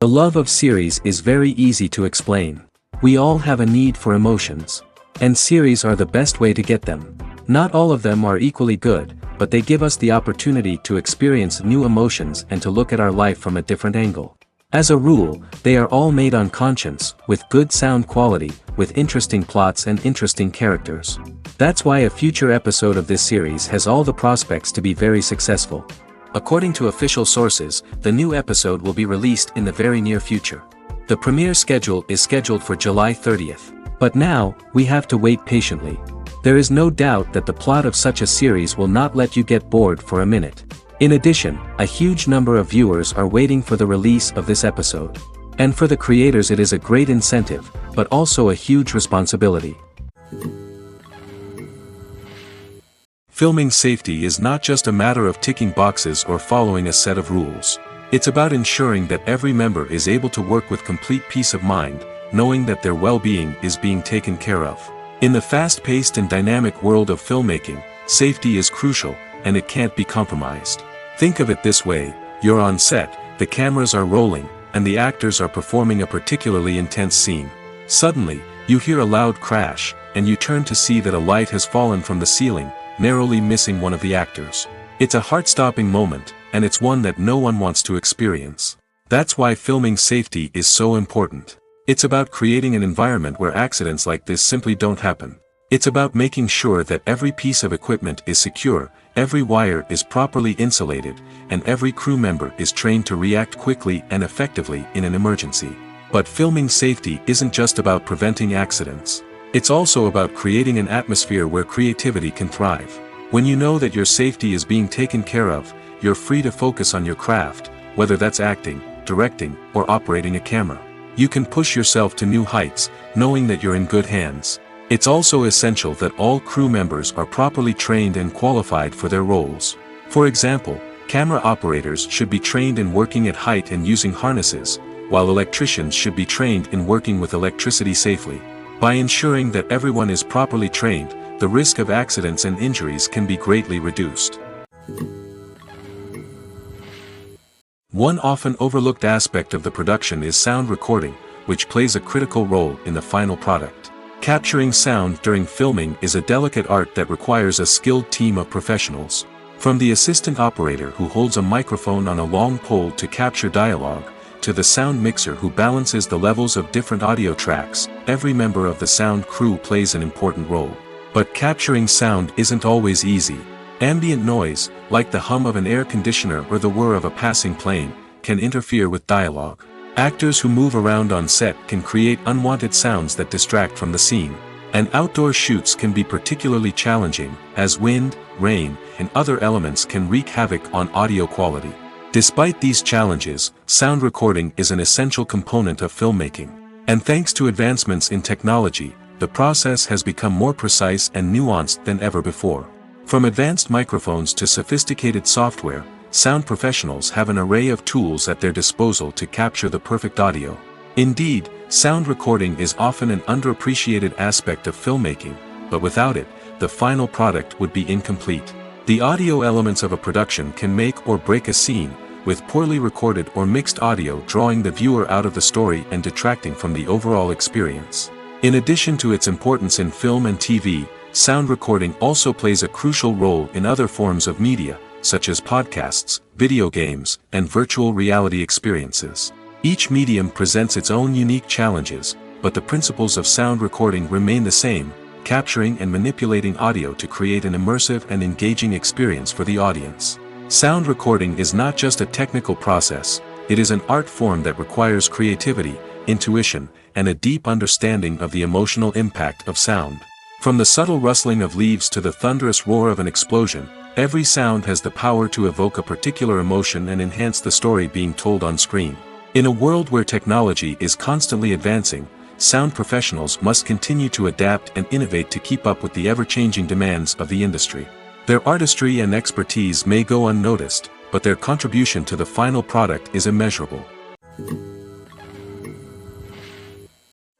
The love of series is very easy to explain. We all have a need for emotions. And series are the best way to get them. Not all of them are equally good, but they give us the opportunity to experience new emotions and to look at our life from a different angle. As a rule, they are all made on conscience, with good sound quality, with interesting plots and interesting characters. That's why a future episode of this series has all the prospects to be very successful. According to official sources, the new episode will be released in the very near future. The premiere schedule is scheduled for July 30th. But now, we have to wait patiently. There is no doubt that the plot of such a series will not let you get bored for a minute. In addition, a huge number of viewers are waiting for the release of this episode. And for the creators it is a great incentive, but also a huge responsibility. Filming safety is not just a matter of ticking boxes or following a set of rules. It's about ensuring that every member is able to work with complete peace of mind, knowing that their well-being is being taken care of. In the fast-paced and dynamic world of filmmaking, safety is crucial, and it can't be compromised. Think of it this way: you're on set, the cameras are rolling, and the actors are performing a particularly intense scene. Suddenly, you hear a loud crash, and you turn to see that a light has fallen from the ceiling, narrowly missing one of the actors. It's a heart-stopping moment, and it's one that no one wants to experience. That's why filming safety is so important. It's about creating an environment where accidents like this simply don't happen. It's about making sure that every piece of equipment is secure, every wire is properly insulated, and every crew member is trained to react quickly and effectively in an emergency. But filming safety isn't just about preventing accidents. It's also about creating an atmosphere where creativity can thrive. When you know that your safety is being taken care of, you're free to focus on your craft, whether that's acting, directing, or operating a camera. You can push yourself to new heights, knowing that you're in good hands. It's also essential that all crew members are properly trained and qualified for their roles. For example, camera operators should be trained in working at height and using harnesses, while electricians should be trained in working with electricity safely. By ensuring that everyone is properly trained, the risk of accidents and injuries can be greatly reduced. One often overlooked aspect of the production is sound recording, which plays a critical role in the final product. Capturing sound during filming is a delicate art that requires a skilled team of professionals. From the assistant operator who holds a microphone on a long pole to capture dialogue, to the sound mixer who balances the levels of different audio tracks, every member of the sound crew plays an important role. But capturing sound isn't always easy. Ambient noise, like the hum of an air conditioner or the whir of a passing plane, can interfere with dialogue. Actors who move around on set can create unwanted sounds that distract from the scene. And outdoor shoots can be particularly challenging, as wind, rain, and other elements can wreak havoc on audio quality. Despite these challenges, sound recording is an essential component of filmmaking. And thanks to advancements in technology, the process has become more precise and nuanced than ever before. From advanced microphones to sophisticated software, sound professionals have an array of tools at their disposal to capture the perfect audio. Indeed, sound recording is often an underappreciated aspect of filmmaking, but without it, the final product would be incomplete. The audio elements of a production can make or break a scene, with poorly recorded or mixed audio drawing the viewer out of the story and detracting from the overall experience. In addition to its importance in film and TV, sound recording also plays a crucial role in other forms of media, such as podcasts, video games, and virtual reality experiences. Each medium presents its own unique challenges, but the principles of sound recording remain the same: capturing and manipulating audio to create an immersive and engaging experience for the audience. Sound recording is not just a technical process, it is an art form that requires creativity, intuition, and a deep understanding of the emotional impact of sound. From the subtle rustling of leaves to the thunderous roar of an explosion, every sound has the power to evoke a particular emotion and enhance the story being told on screen. In a world where technology is constantly advancing, sound professionals must continue to adapt and innovate to keep up with the ever-changing demands of the industry. Their artistry and expertise may go unnoticed, but their contribution to the final product is immeasurable.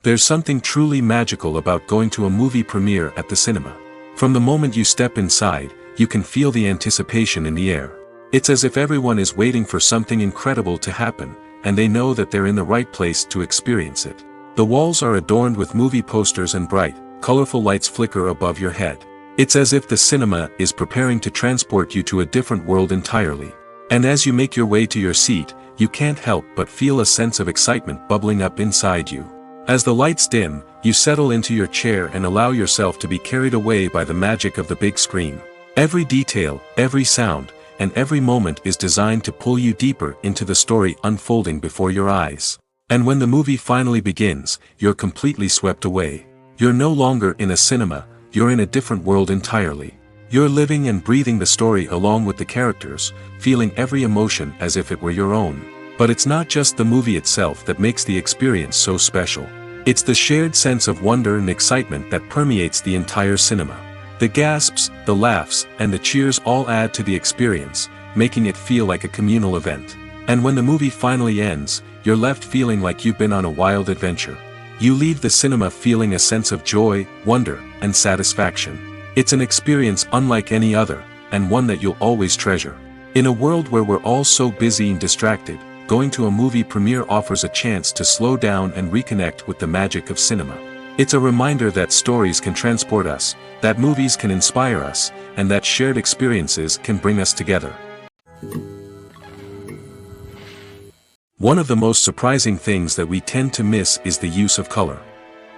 There's something truly magical about going to a movie premiere at the cinema. From the moment you step inside, you can feel the anticipation in the air. It's as if everyone is waiting for something incredible to happen, and they know that they're in the right place to experience it. The walls are adorned with movie posters and bright, colorful lights flicker above your head. It's as if the cinema is preparing to transport you to a different world entirely. And as you make your way to your seat, you can't help but feel a sense of excitement bubbling up inside you. As the lights dim, you settle into your chair and allow yourself to be carried away by the magic of the big screen. Every detail, every sound, and every moment is designed to pull you deeper into the story unfolding before your eyes. And when the movie finally begins, you're completely swept away. You're no longer in a cinema, you're in a different world entirely. You're living and breathing the story along with the characters, feeling every emotion as if it were your own. But it's not just the movie itself that makes the experience so special. It's the shared sense of wonder and excitement that permeates the entire cinema. The gasps, the laughs, and the cheers all add to the experience, making it feel like a communal event. And when the movie finally ends, you're left feeling like you've been on a wild adventure. You leave the cinema feeling a sense of joy, wonder, and satisfaction. It's an experience unlike any other, and one that you'll always treasure. In a world where we're all so busy and distracted, going to a movie premiere offers a chance to slow down and reconnect with the magic of cinema. It's a reminder that stories can transport us, that movies can inspire us, and that shared experiences can bring us together. One of the most surprising things that we tend to miss is the use of color.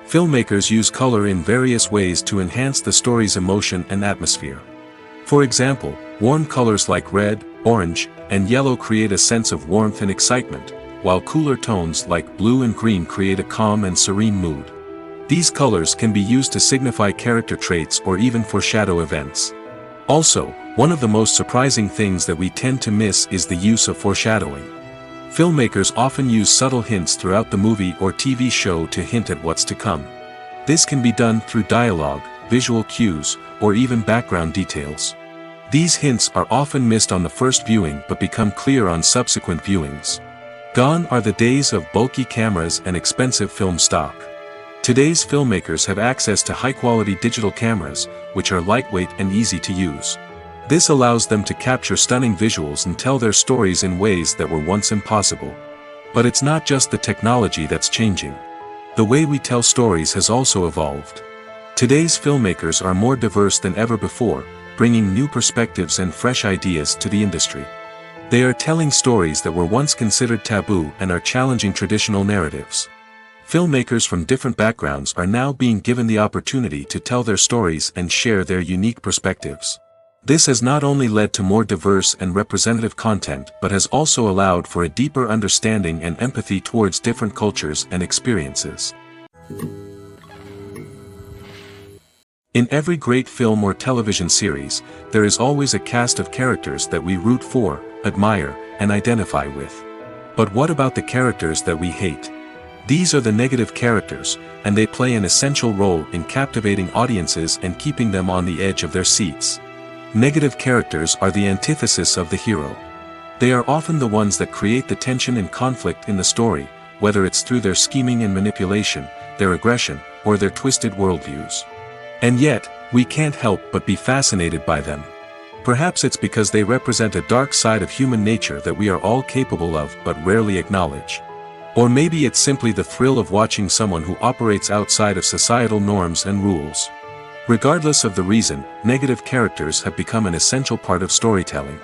Filmmakers use color in various ways to enhance the story's emotion and atmosphere. For example, warm colors like red, orange, and yellow create a sense of warmth and excitement, while cooler tones like blue and green create a calm and serene mood. These colors can be used to signify character traits or even foreshadow events. Also, one of the most surprising things that we tend to miss is the use of foreshadowing. Filmmakers often use subtle hints throughout the movie or TV show to hint at what's to come. This can be done through dialogue, visual cues, or even background details. These hints are often missed on the first viewing but become clear on subsequent viewings. Gone are the days of bulky cameras and expensive film stock. Today's filmmakers have access to high-quality digital cameras, which are lightweight and easy to use. This allows them to capture stunning visuals and tell their stories in ways that were once impossible. But it's not just the technology that's changing. The way we tell stories has also evolved. Today's filmmakers are more diverse than ever before, bringing new perspectives and fresh ideas to the industry. They are telling stories that were once considered taboo and are challenging traditional narratives. Filmmakers from different backgrounds are now being given the opportunity to tell their stories and share their unique perspectives. This has not only led to more diverse and representative content but has also allowed for a deeper understanding and empathy towards different cultures and experiences. In every great film or television series, there is always a cast of characters that we root for, admire, and identify with. But what about the characters that we hate? These are the negative characters, and they play an essential role in captivating audiences and keeping them on the edge of their seats. Negative characters are the antithesis of the hero. They are often the ones that create the tension and conflict in the story, whether it's through their scheming and manipulation, their aggression, or their twisted worldviews. And yet, we can't help but be fascinated by them. Perhaps it's because they represent a dark side of human nature that we are all capable of but rarely acknowledge. Or maybe it's simply the thrill of watching someone who operates outside of societal norms and rules. Regardless of the reason, negative characters have become an essential part of storytelling.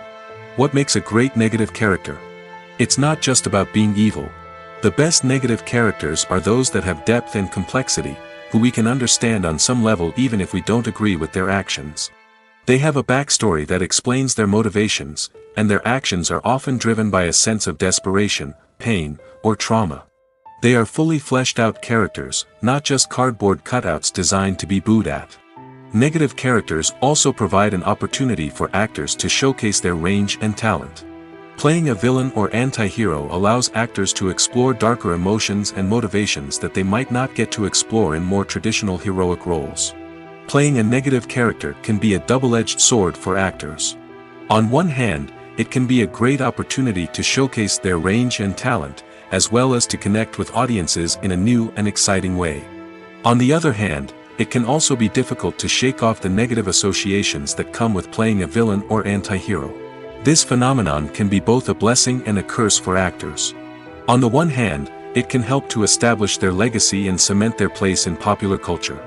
What makes a great negative character? It's not just about being evil. The best negative characters are those that have depth and complexity, who we can understand on some level even if we don't agree with their actions. They have a backstory that explains their motivations, and their actions are often driven by a sense of desperation, pain, or trauma. They are fully fleshed out characters, not just cardboard cutouts designed to be booed at. Negative characters also provide an opportunity for actors to showcase their range and talent. Playing a villain or anti-hero allows actors to explore darker emotions and motivations that they might not get to explore in more traditional heroic roles. Playing a negative character can be a double-edged sword for actors. On one hand, it can be a great opportunity to showcase their range and talent, as well as to connect with audiences in a new and exciting way. On the other hand, it can also be difficult to shake off the negative associations that come with playing a villain or anti-hero. This phenomenon can be both a blessing and a curse for actors. On the one hand, it can help to establish their legacy and cement their place in popular culture.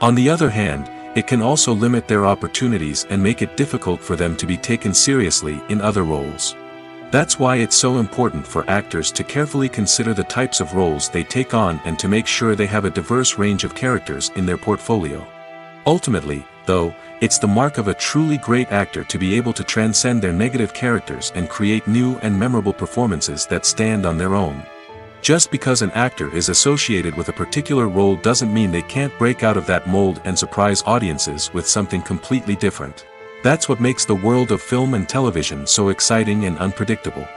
On the other hand, it can also limit their opportunities and make it difficult for them to be taken seriously in other roles. That's why it's so important for actors to carefully consider the types of roles they take on and to make sure they have a diverse range of characters in their portfolio. Ultimately, though, it's the mark of a truly great actor to be able to transcend their negative characters and create new and memorable performances that stand on their own. Just because an actor is associated with a particular role doesn't mean they can't break out of that mold and surprise audiences with something completely different. That's what makes the world of film and television so exciting and unpredictable.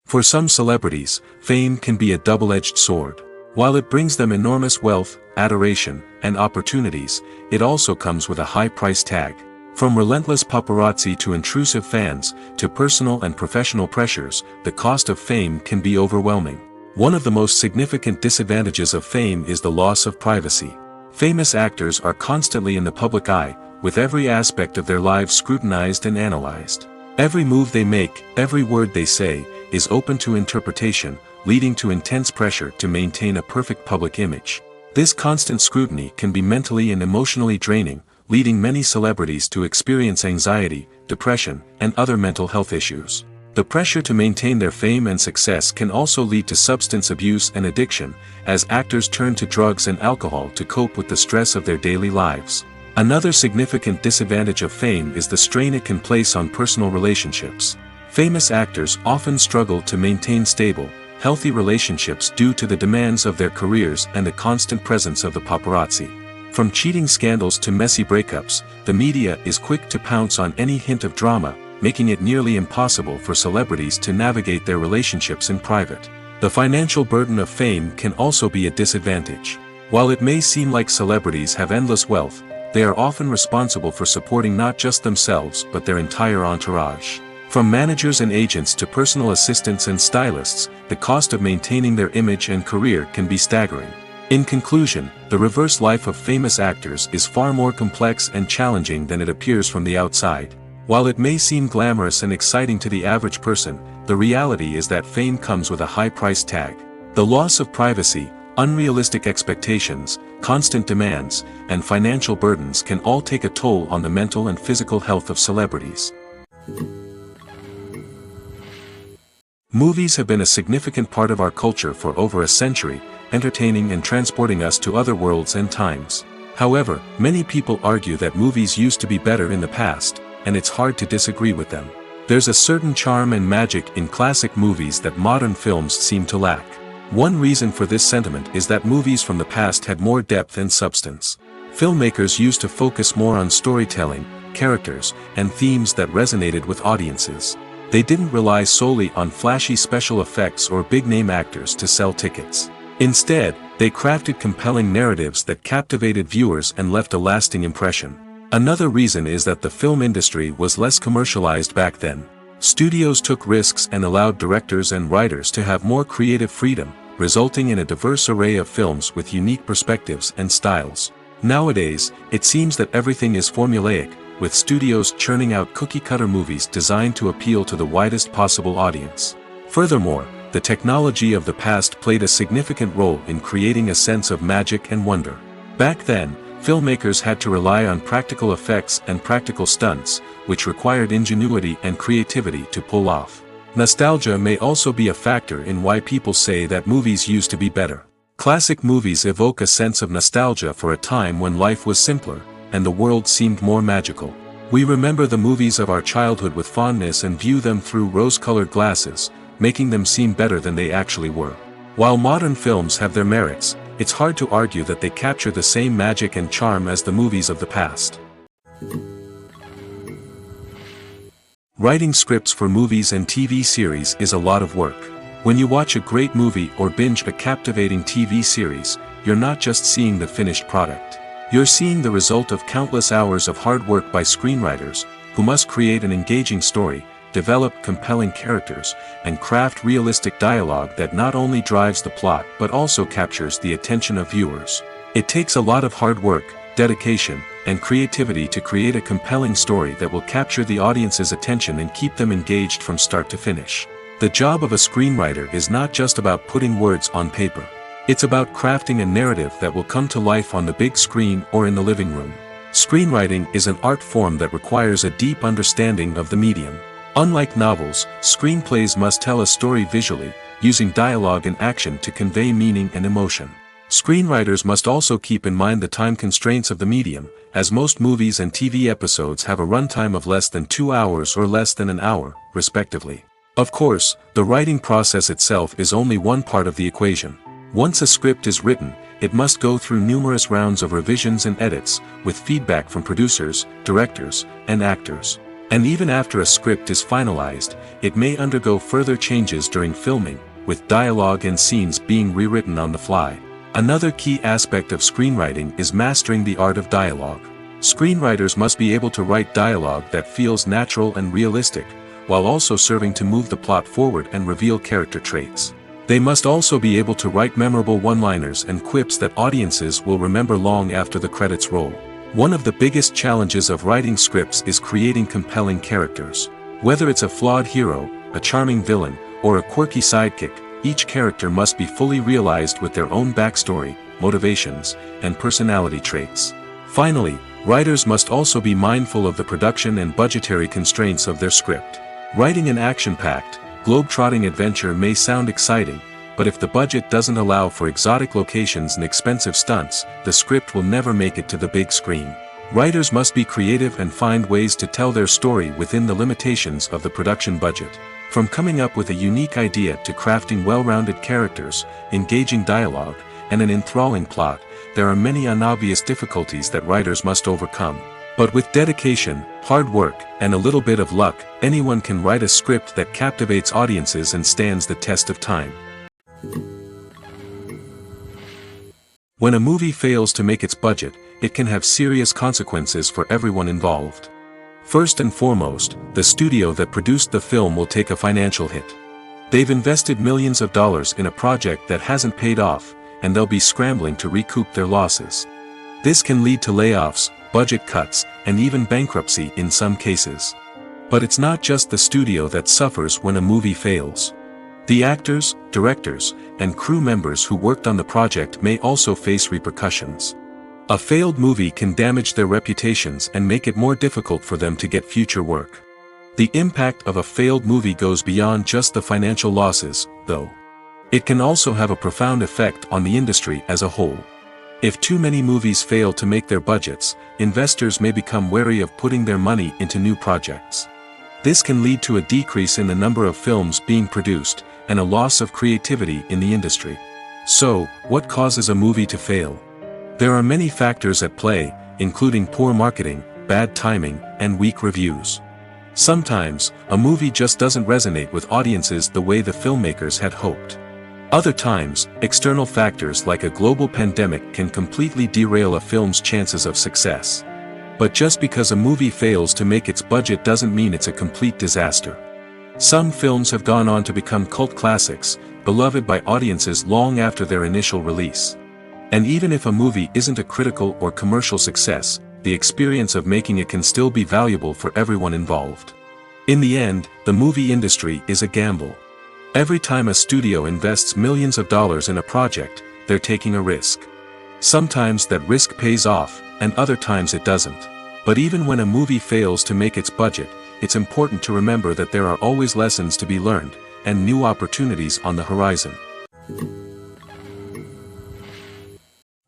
For some celebrities, fame can be a double-edged sword. While it brings them enormous wealth, adoration, and opportunities, it also comes with a high price tag. From relentless paparazzi to intrusive fans, to personal and professional pressures, the cost of fame can be overwhelming. One of the most significant disadvantages of fame is the loss of privacy. Famous actors are constantly in the public eye, with every aspect of their lives scrutinized and analyzed. Every move they make, every word they say, is open to interpretation, leading to intense pressure to maintain a perfect public image. This constant scrutiny can be mentally and emotionally draining, leading many celebrities to experience anxiety, depression, and other mental health issues. The pressure to maintain their fame and success can also lead to substance abuse and addiction, as actors turn to drugs and alcohol to cope with the stress of their daily lives. Another significant disadvantage of fame is the strain it can place on personal relationships. Famous actors often struggle to maintain stable, healthy relationships due to the demands of their careers and the constant presence of the paparazzi. From cheating scandals to messy breakups, the media is quick to pounce on any hint of drama, making it nearly impossible for celebrities to navigate their relationships in private. The financial burden of fame can also be a disadvantage. While it may seem like celebrities have endless wealth, they are often responsible for supporting not just themselves but their entire entourage. From managers and agents to personal assistants and stylists, the cost of maintaining their image and career can be staggering. In conclusion, the reverse life of famous actors is far more complex and challenging than it appears from the outside. While it may seem glamorous and exciting to the average person, the reality is that fame comes with a high price tag. The loss of privacy, unrealistic expectations, constant demands, and financial burdens can all take a toll on the mental and physical health of celebrities. Movies have been a significant part of our culture for over a century, entertaining and transporting us to other worlds and times. However, many people argue that movies used to be better in the past, and it's hard to disagree with them. There's a certain charm and magic in classic movies that modern films seem to lack. One reason for this sentiment is that movies from the past had more depth and substance. Filmmakers used to focus more on storytelling, characters, and themes that resonated with audiences. They didn't rely solely on flashy special effects or big-name actors to sell tickets. Instead, they crafted compelling narratives that captivated viewers and left a lasting impression. Another reason is that the film industry was less commercialized back then. Studios took risks and allowed directors and writers to have more creative freedom, resulting in a diverse array of films with unique perspectives and styles. Nowadays, it seems that everything is formulaic, with studios churning out cookie-cutter movies designed to appeal to the widest possible audience. Furthermore, the technology of the past played a significant role in creating a sense of magic and wonder. Back then, filmmakers had to rely on practical effects and practical stunts, which required ingenuity and creativity to pull off. Nostalgia may also be a factor in why people say that movies used to be better. Classic movies evoke a sense of nostalgia for a time when life was simpler, and the world seemed more magical. We remember the movies of our childhood with fondness and view them through rose-colored glasses, making them seem better than they actually were. While modern films have their merits, it's hard to argue that they capture the same magic and charm as the movies of the past. Writing scripts for movies and TV series is a lot of work. When you watch a great movie or binge a captivating TV series, you're not just seeing the finished product. You're seeing the result of countless hours of hard work by screenwriters, who must create an engaging story, develop compelling characters, and craft realistic dialogue that not only drives the plot but also captures the attention of viewers. It takes a lot of hard work, dedication, and creativity to create a compelling story that will capture the audience's attention and keep them engaged from start to finish. The job of a screenwriter is not just about putting words on paper. It's about crafting a narrative that will come to life on the big screen or in the living room. Screenwriting is an art form that requires a deep understanding of the medium. Unlike novels, screenplays must tell a story visually, using dialogue and action to convey meaning and emotion. Screenwriters must also keep in mind the time constraints of the medium, as most movies and TV episodes have a runtime of less than 2 hours or less than an hour, respectively. Of course, the writing process itself is only one part of the equation. Once a script is written, it must go through numerous rounds of revisions and edits, with feedback from producers, directors, and actors. And even after a script is finalized, it may undergo further changes during filming, with dialogue and scenes being rewritten on the fly. Another key aspect of screenwriting is mastering the art of dialogue. Screenwriters must be able to write dialogue that feels natural and realistic, while also serving to move the plot forward and reveal character traits. They must also be able to write memorable one-liners and quips that audiences will remember long after the credits roll. One of the biggest challenges of writing scripts is creating compelling characters. Whether it's a flawed hero, a charming villain, or a quirky sidekick, each character must be fully realized with their own backstory, motivations, and personality traits. Finally, writers must also be mindful of the production and budgetary constraints of their script. Writing an action-packed, globe-trotting adventure may sound exciting, but if the budget doesn't allow for exotic locations and expensive stunts, the script will never make it to the big screen. Writers must be creative and find ways to tell their story within the limitations of the production budget. From coming up with a unique idea to crafting well-rounded characters, engaging dialogue, and an enthralling plot, there are many unobvious difficulties that writers must overcome. But with dedication, hard work, and a little bit of luck, anyone can write a script that captivates audiences and stands the test of time. When a movie fails to make its budget, it can have serious consequences for everyone involved. First and foremost, the studio that produced the film will take a financial hit. They've invested millions of dollars in a project that hasn't paid off, and they'll be scrambling to recoup their losses. This can lead to layoffs, budget cuts, and even bankruptcy in some cases. But it's not just the studio that suffers when a movie fails. The actors, directors, and crew members who worked on the project may also face repercussions. A failed movie can damage their reputations and make it more difficult for them to get future work. The impact of a failed movie goes beyond just the financial losses, though. It can also have a profound effect on the industry as a whole. If too many movies fail to make their budgets, investors may become wary of putting their money into new projects. This can lead to a decrease in the number of films being produced, and a loss of creativity in the industry. So, what causes a movie to fail? There are many factors at play, including poor marketing, bad timing, and weak reviews. Sometimes, a movie just doesn't resonate with audiences the way the filmmakers had hoped. Other times, external factors like a global pandemic can completely derail a film's chances of success. But just because a movie fails to make its budget doesn't mean it's a complete disaster. Some films have gone on to become cult classics, beloved by audiences long after their initial release. And even if a movie isn't a critical or commercial success, the experience of making it can still be valuable for everyone involved. In the end, the movie industry is a gamble. Every time a studio invests millions of dollars in a project, they're taking a risk. Sometimes that risk pays off, and other times it doesn't. But even when a movie fails to make its budget, it's important to remember that there are always lessons to be learned, and new opportunities on the horizon.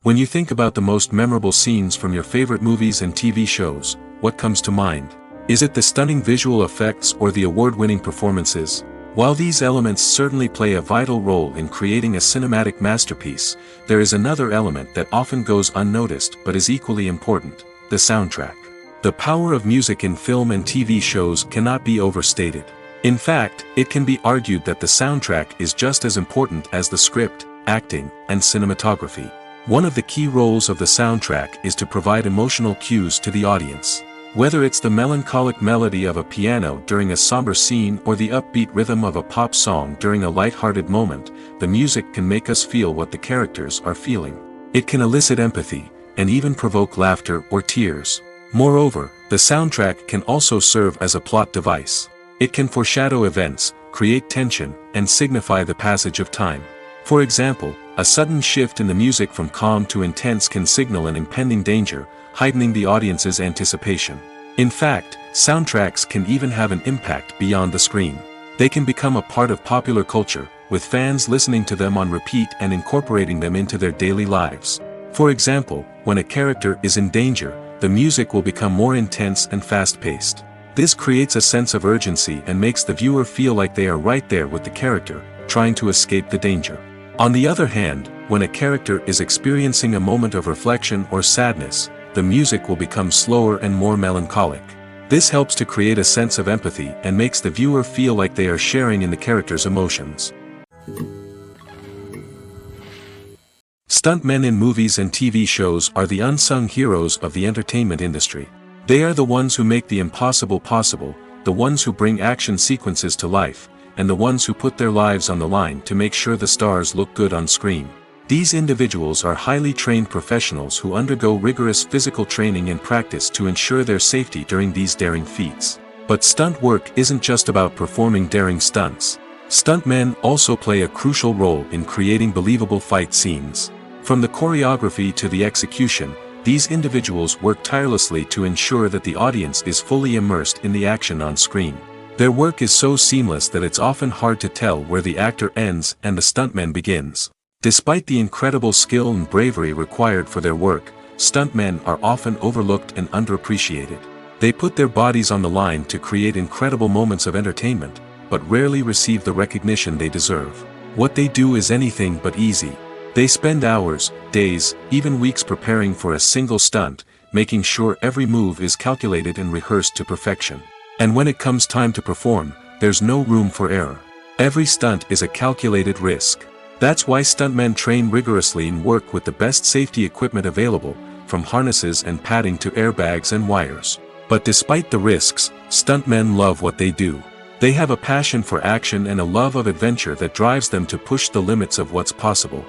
When you think about the most memorable scenes from your favorite movies and TV shows, what comes to mind? Is it the stunning visual effects or the award-winning performances? While these elements certainly play a vital role in creating a cinematic masterpiece, there is another element that often goes unnoticed but is equally important: the soundtrack. The power of music in film and TV shows cannot be overstated. In fact, it can be argued that the soundtrack is just as important as the script, acting, and cinematography. One of the key roles of the soundtrack is to provide emotional cues to the audience. Whether it's the melancholic melody of a piano during a somber scene or the upbeat rhythm of a pop song during a light-hearted moment, the music can make us feel what the characters are feeling. It can elicit empathy, and even provoke laughter or tears. Moreover, the soundtrack can also serve as a plot device. It can foreshadow events, create tension, and signify the passage of time. For example, a sudden shift in the music from calm to intense can signal an impending danger, heightening the audience's anticipation. In fact, soundtracks can even have an impact beyond the screen. They can become a part of popular culture, with fans listening to them on repeat and incorporating them into their daily lives. For example, when a character is in danger, the music will become more intense and fast-paced. This creates a sense of urgency and makes the viewer feel like they are right there with the character, trying to escape the danger. On the other hand, when a character is experiencing a moment of reflection or sadness, the music will become slower and more melancholic. This helps to create a sense of empathy and makes the viewer feel like they are sharing in the character's emotions. Stuntmen in movies and TV shows are the unsung heroes of the entertainment industry. They are the ones who make the impossible possible, the ones who bring action sequences to life, and the ones who put their lives on the line to make sure the stars look good on screen. These individuals are highly trained professionals who undergo rigorous physical training and practice to ensure their safety during these daring feats. But stunt work isn't just about performing daring stunts. Stuntmen also play a crucial role in creating believable fight scenes. From the choreography to the execution, these individuals work tirelessly to ensure that the audience is fully immersed in the action on screen. Their work is so seamless that it's often hard to tell where the actor ends and the stuntman begins. Despite the incredible skill and bravery required for their work, stuntmen are often overlooked and underappreciated. They put their bodies on the line to create incredible moments of entertainment, but rarely receive the recognition they deserve. What they do is anything but easy. They spend hours, days, even weeks preparing for a single stunt, making sure every move is calculated and rehearsed to perfection. And when it comes time to perform, there's no room for error. Every stunt is a calculated risk. That's why stuntmen train rigorously and work with the best safety equipment available, from harnesses and padding to airbags and wires. But despite the risks, stuntmen love what they do. They have a passion for action and a love of adventure that drives them to push the limits of what's possible.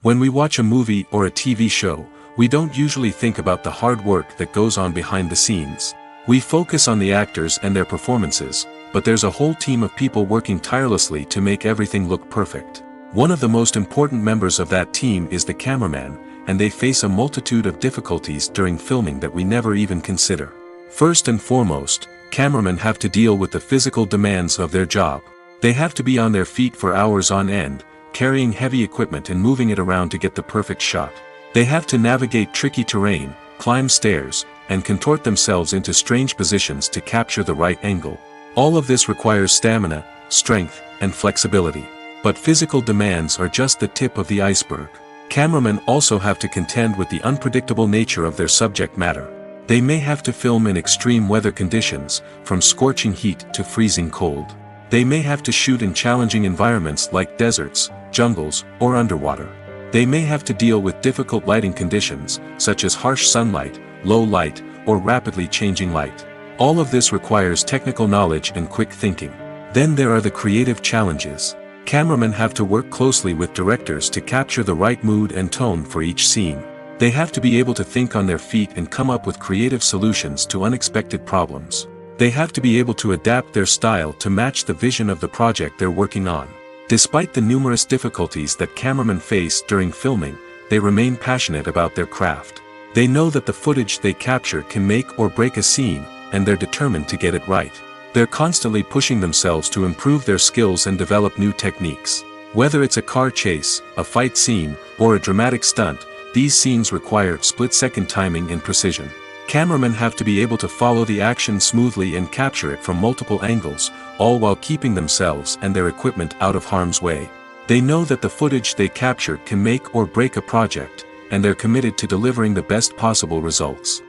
When we watch a movie or a TV show, we don't usually think about the hard work that goes on behind the scenes. We focus on the actors and their performances, but there's a whole team of people working tirelessly to make everything look perfect. One of the most important members of that team is the cameraman, and they face a multitude of difficulties during filming that we never even consider. First and foremost, cameramen have to deal with the physical demands of their job. They have to be on their feet for hours on end, carrying heavy equipment and moving it around to get the perfect shot. They have to navigate tricky terrain, climb stairs, and contort themselves into strange positions to capture the right angle. All of this requires stamina, strength, and flexibility. But physical demands are just the tip of the iceberg. Cameramen also have to contend with the unpredictable nature of their subject matter. They may have to film in extreme weather conditions, from scorching heat to freezing cold. They may have to shoot in challenging environments like deserts, jungles, or underwater. They may have to deal with difficult lighting conditions, such as harsh sunlight, low light, or rapidly changing light. All of this requires technical knowledge and quick thinking. Then there are the creative challenges. Cameramen have to work closely with directors to capture the right mood and tone for each scene. They have to be able to think on their feet and come up with creative solutions to unexpected problems. They have to be able to adapt their style to match the vision of the project they're working on. Despite the numerous difficulties that cameramen face during filming, they remain passionate about their craft. They know that the footage they capture can make or break a scene, and they're determined to get it right. They're constantly pushing themselves to improve their skills and develop new techniques. Whether it's a car chase, a fight scene, or a dramatic stunt, these scenes require split-second timing and precision. Cameramen have to be able to follow the action smoothly and capture it from multiple angles, all while keeping themselves and their equipment out of harm's way. They know that the footage they capture can make or break a project, and they're committed to delivering the best possible results.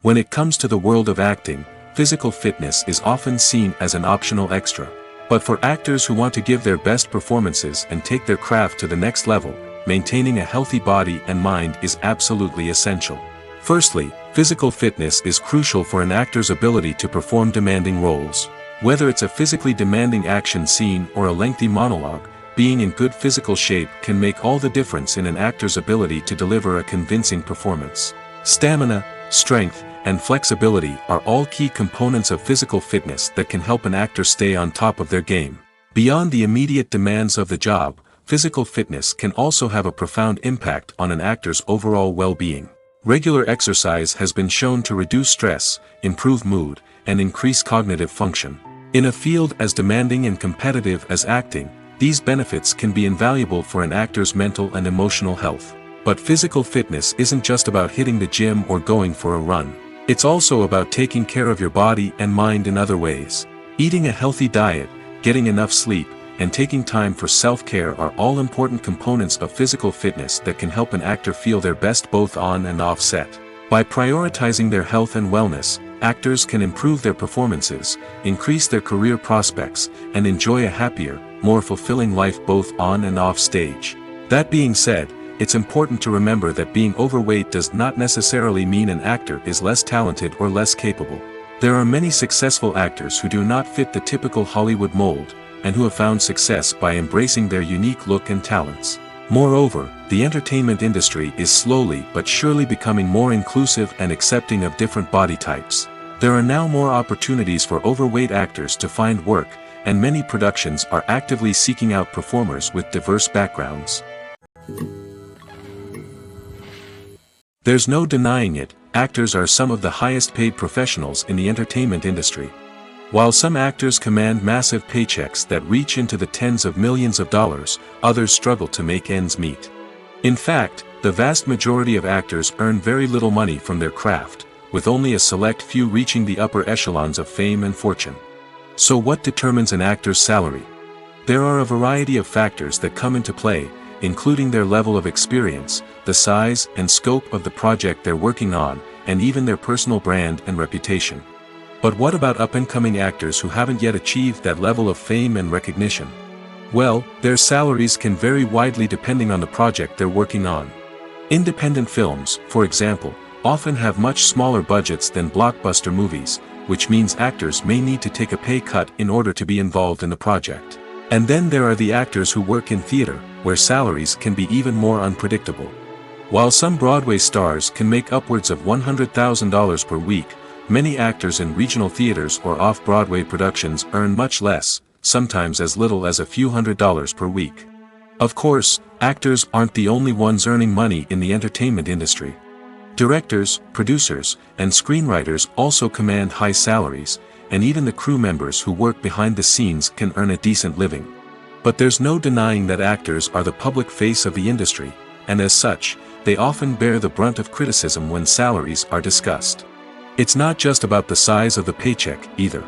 When it comes to the world of acting, physical fitness is often seen as an optional extra. But for actors who want to give their best performances and take their craft to the next level, maintaining a healthy body and mind is absolutely essential. Firstly, physical fitness is crucial for an actor's ability to perform demanding roles. Whether it's a physically demanding action scene or a lengthy monologue, being in good physical shape can make all the difference in an actor's ability to deliver a convincing performance. Stamina, strength, and flexibility are all key components of physical fitness that can help an actor stay on top of their game. Beyond the immediate demands of the job, physical fitness can also have a profound impact on an actor's overall well-being. Regular exercise has been shown to reduce stress, improve mood, and increase cognitive function. In a field as demanding and competitive as acting, these benefits can be invaluable for an actor's mental and emotional health. But physical fitness isn't just about hitting the gym or going for a run. It's also about taking care of your body and mind in other ways. Eating a healthy diet, getting enough sleep, and taking time for self-care are all important components of physical fitness that can help an actor feel their best both on and off set. By prioritizing their health and wellness, actors can improve their performances, increase their career prospects, and enjoy a happier, more fulfilling life both on and off stage. That being said, it's important to remember that being overweight does not necessarily mean an actor is less talented or less capable. There are many successful actors who do not fit the typical Hollywood mold, and who have found success by embracing their unique look and talents. Moreover, the entertainment industry is slowly but surely becoming more inclusive and accepting of different body types. There are now more opportunities for overweight actors to find work, and many productions are actively seeking out performers with diverse backgrounds. There's no denying it, actors are some of the highest paid professionals in the entertainment industry. While some actors command massive paychecks that reach into the tens of millions of dollars, others struggle to make ends meet. In fact, the vast majority of actors earn very little money from their craft, with only a select few reaching the upper echelons of fame and fortune. So what determines an actor's salary? There are a variety of factors that come into play, including their level of experience, the size and scope of the project they're working on, and even their personal brand and reputation. But what about up-and-coming actors who haven't yet achieved that level of fame and recognition? Well, their salaries can vary widely depending on the project they're working on. Independent films, for example, often have much smaller budgets than blockbuster movies, which means actors may need to take a pay cut in order to be involved in the project. And then there are the actors who work in theater, where salaries can be even more unpredictable. While some Broadway stars can make upwards of $100,000 per week, many actors in regional theaters or off-Broadway productions earn much less, sometimes as little as a few $100s per week. Of course, actors aren't the only ones earning money in the entertainment industry. Directors, producers, and screenwriters also command high salaries, and even the crew members who work behind the scenes can earn a decent living. But there's no denying that actors are the public face of the industry, and as such, they often bear the brunt of criticism when salaries are discussed. It's not just about the size of the paycheck, either.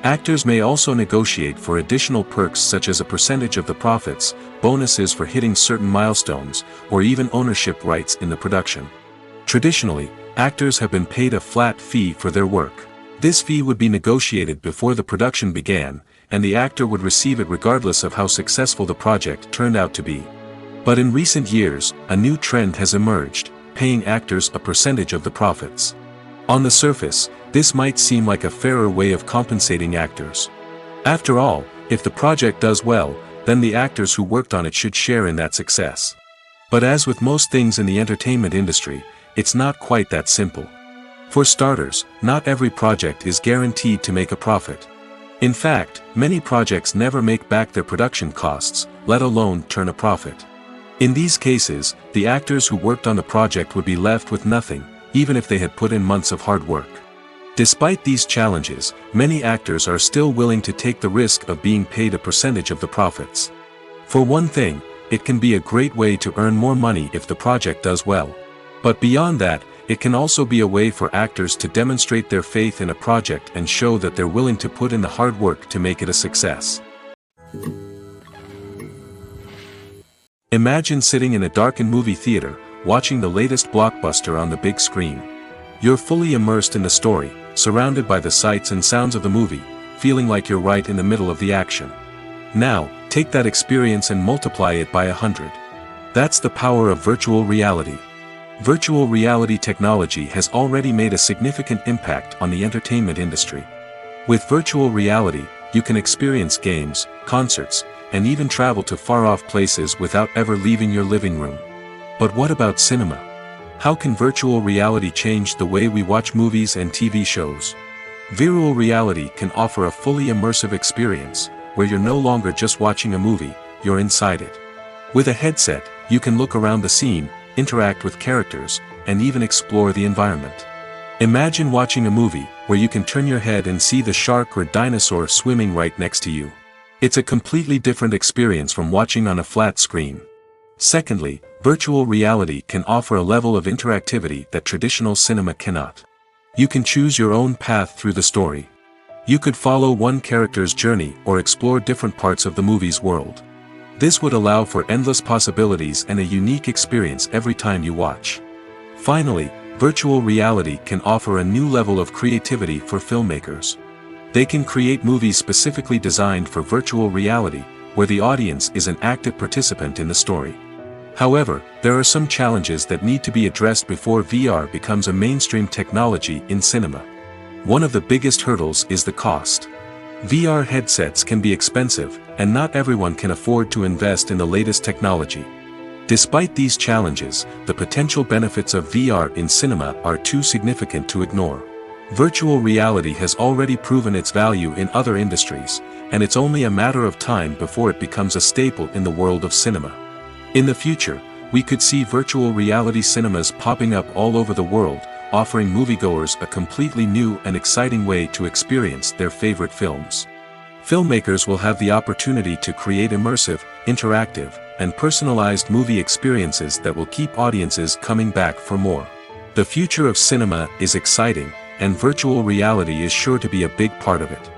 Actors may also negotiate for additional perks such as a percentage of the profits, bonuses for hitting certain milestones, or even ownership rights in the production. Traditionally, actors have been paid a flat fee for their work. This fee would be negotiated before the production began, and the actor would receive it regardless of how successful the project turned out to be. But in recent years, a new trend has emerged, paying actors a percentage of the profits. On the surface, this might seem like a fairer way of compensating actors. After all, if the project does well, then the actors who worked on it should share in that success. But as with most things in the entertainment industry, it's not quite that simple. For starters, not every project is guaranteed to make a profit. In fact, many projects never make back their production costs, let alone turn a profit. In these cases, the actors who worked on the project would be left with nothing, even if they had put in months of hard work. Despite these challenges, many actors are still willing to take the risk of being paid a percentage of the profits. For one thing, it can be a great way to earn more money if the project does well. But beyond that, it can also be a way for actors to demonstrate their faith in a project and show that they're willing to put in the hard work to make it a success. Imagine sitting in a darkened movie theater, watching the latest blockbuster on the big screen. You're fully immersed in the story, surrounded by the sights and sounds of the movie, feeling like you're right in the middle of the action. Now, take that experience and multiply it by 100. That's the power of virtual reality. Virtual reality technology has already made a significant impact on the entertainment industry. With virtual reality, you can experience games, concerts, and even travel to far-off places without ever leaving your living room. But what about cinema? How can virtual reality change the way we watch movies and TV shows? Virtual reality can offer a fully immersive experience, where you're no longer just watching a movie, you're inside it. With a headset, you can look around the scene, interact with characters, and even explore the environment. Imagine watching a movie, where you can turn your head and see the shark or dinosaur swimming right next to you. It's a completely different experience from watching on a flat screen. Secondly, virtual reality can offer a level of interactivity that traditional cinema cannot. You can choose your own path through the story. You could follow one character's journey or explore different parts of the movie's world. This would allow for endless possibilities and a unique experience every time you watch. Finally, virtual reality can offer a new level of creativity for filmmakers. They can create movies specifically designed for virtual reality, where the audience is an active participant in the story. However, there are some challenges that need to be addressed before VR becomes a mainstream technology in cinema. One of the biggest hurdles is the cost. VR headsets can be expensive, and not everyone can afford to invest in the latest technology. Despite these challenges, the potential benefits of VR in cinema are too significant to ignore. Virtual reality has already proven its value in other industries, and it's only a matter of time before it becomes a staple in the world of cinema. In the future, we could see virtual reality cinemas popping up all over the world, offering moviegoers a completely new and exciting way to experience their favorite films. Filmmakers will have the opportunity to create immersive, interactive, and personalized movie experiences that will keep audiences coming back for more. The future of cinema is exciting, and virtual reality is sure to be a big part of it.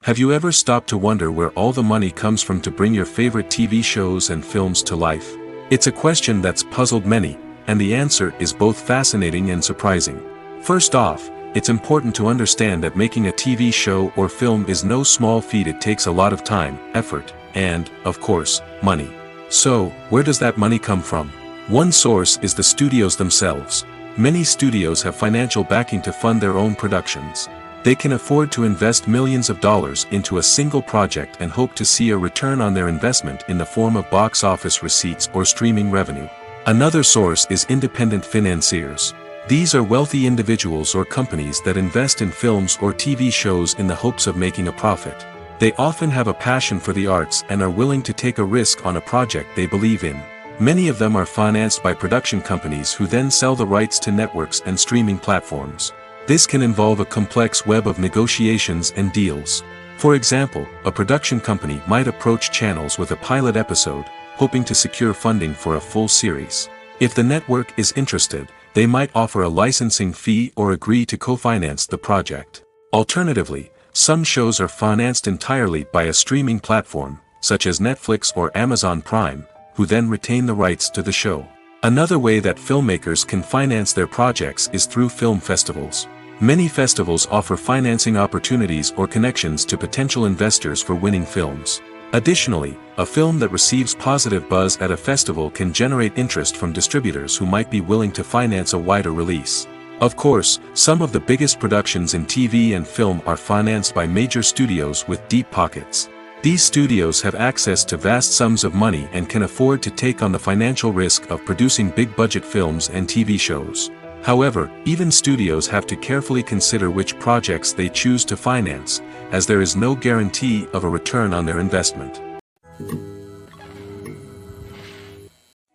Have you ever stopped to wonder where all the money comes from to bring your favorite TV shows and films to life? It's a question that's puzzled many, and the answer is both fascinating and surprising. First off, it's important to understand that making a TV show or film is no small feat. It takes a lot of time, effort, and, of course, money. So, where does that money come from? One source is the studios themselves. Many studios have financial backing to fund their own productions. They can afford to invest millions of dollars into a single project and hope to see a return on their investment in the form of box office receipts or streaming revenue. Another source is independent financiers. These are wealthy individuals or companies that invest in films or TV shows in the hopes of making a profit. They often have a passion for the arts and are willing to take a risk on a project they believe in. Many of them are financed by production companies who then sell the rights to networks and streaming platforms. This can involve a complex web of negotiations and deals. For example, a production company might approach channels with a pilot episode, hoping to secure funding for a full series. If the network is interested, they might offer a licensing fee or agree to co-finance the project. Alternatively, some shows are financed entirely by a streaming platform, such as Netflix or Amazon Prime, who then retain the rights to the show. Another way that filmmakers can finance their projects is through film festivals. Many festivals offer financing opportunities or connections to potential investors for winning films. Additionally, a film that receives positive buzz at a festival can generate interest from distributors who might be willing to finance a wider release. Of course, some of the biggest productions in TV and film are financed by major studios with deep pockets. These studios have access to vast sums of money and can afford to take on the financial risk of producing big-budget films and TV shows. However, even studios have to carefully consider which projects they choose to finance, as there is no guarantee of a return on their investment.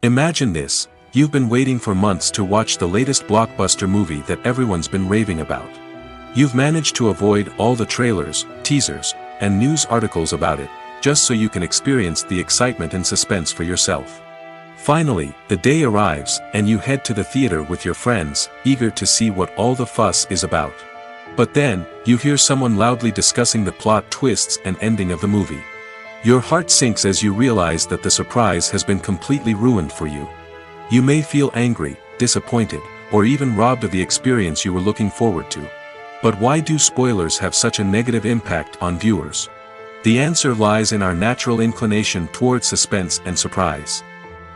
Imagine this: you've been waiting for months to watch the latest blockbuster movie that everyone's been raving about. You've managed to avoid all the trailers, teasers, and news articles about it, just so you can experience the excitement and suspense for yourself. Finally, the day arrives, and you head to the theater with your friends, eager to see what all the fuss is about. But then, you hear someone loudly discussing the plot twists and ending of the movie. Your heart sinks as you realize that the surprise has been completely ruined for you. You may feel angry, disappointed, or even robbed of the experience you were looking forward to. But why do spoilers have such a negative impact on viewers? The answer lies in our natural inclination toward suspense and surprise.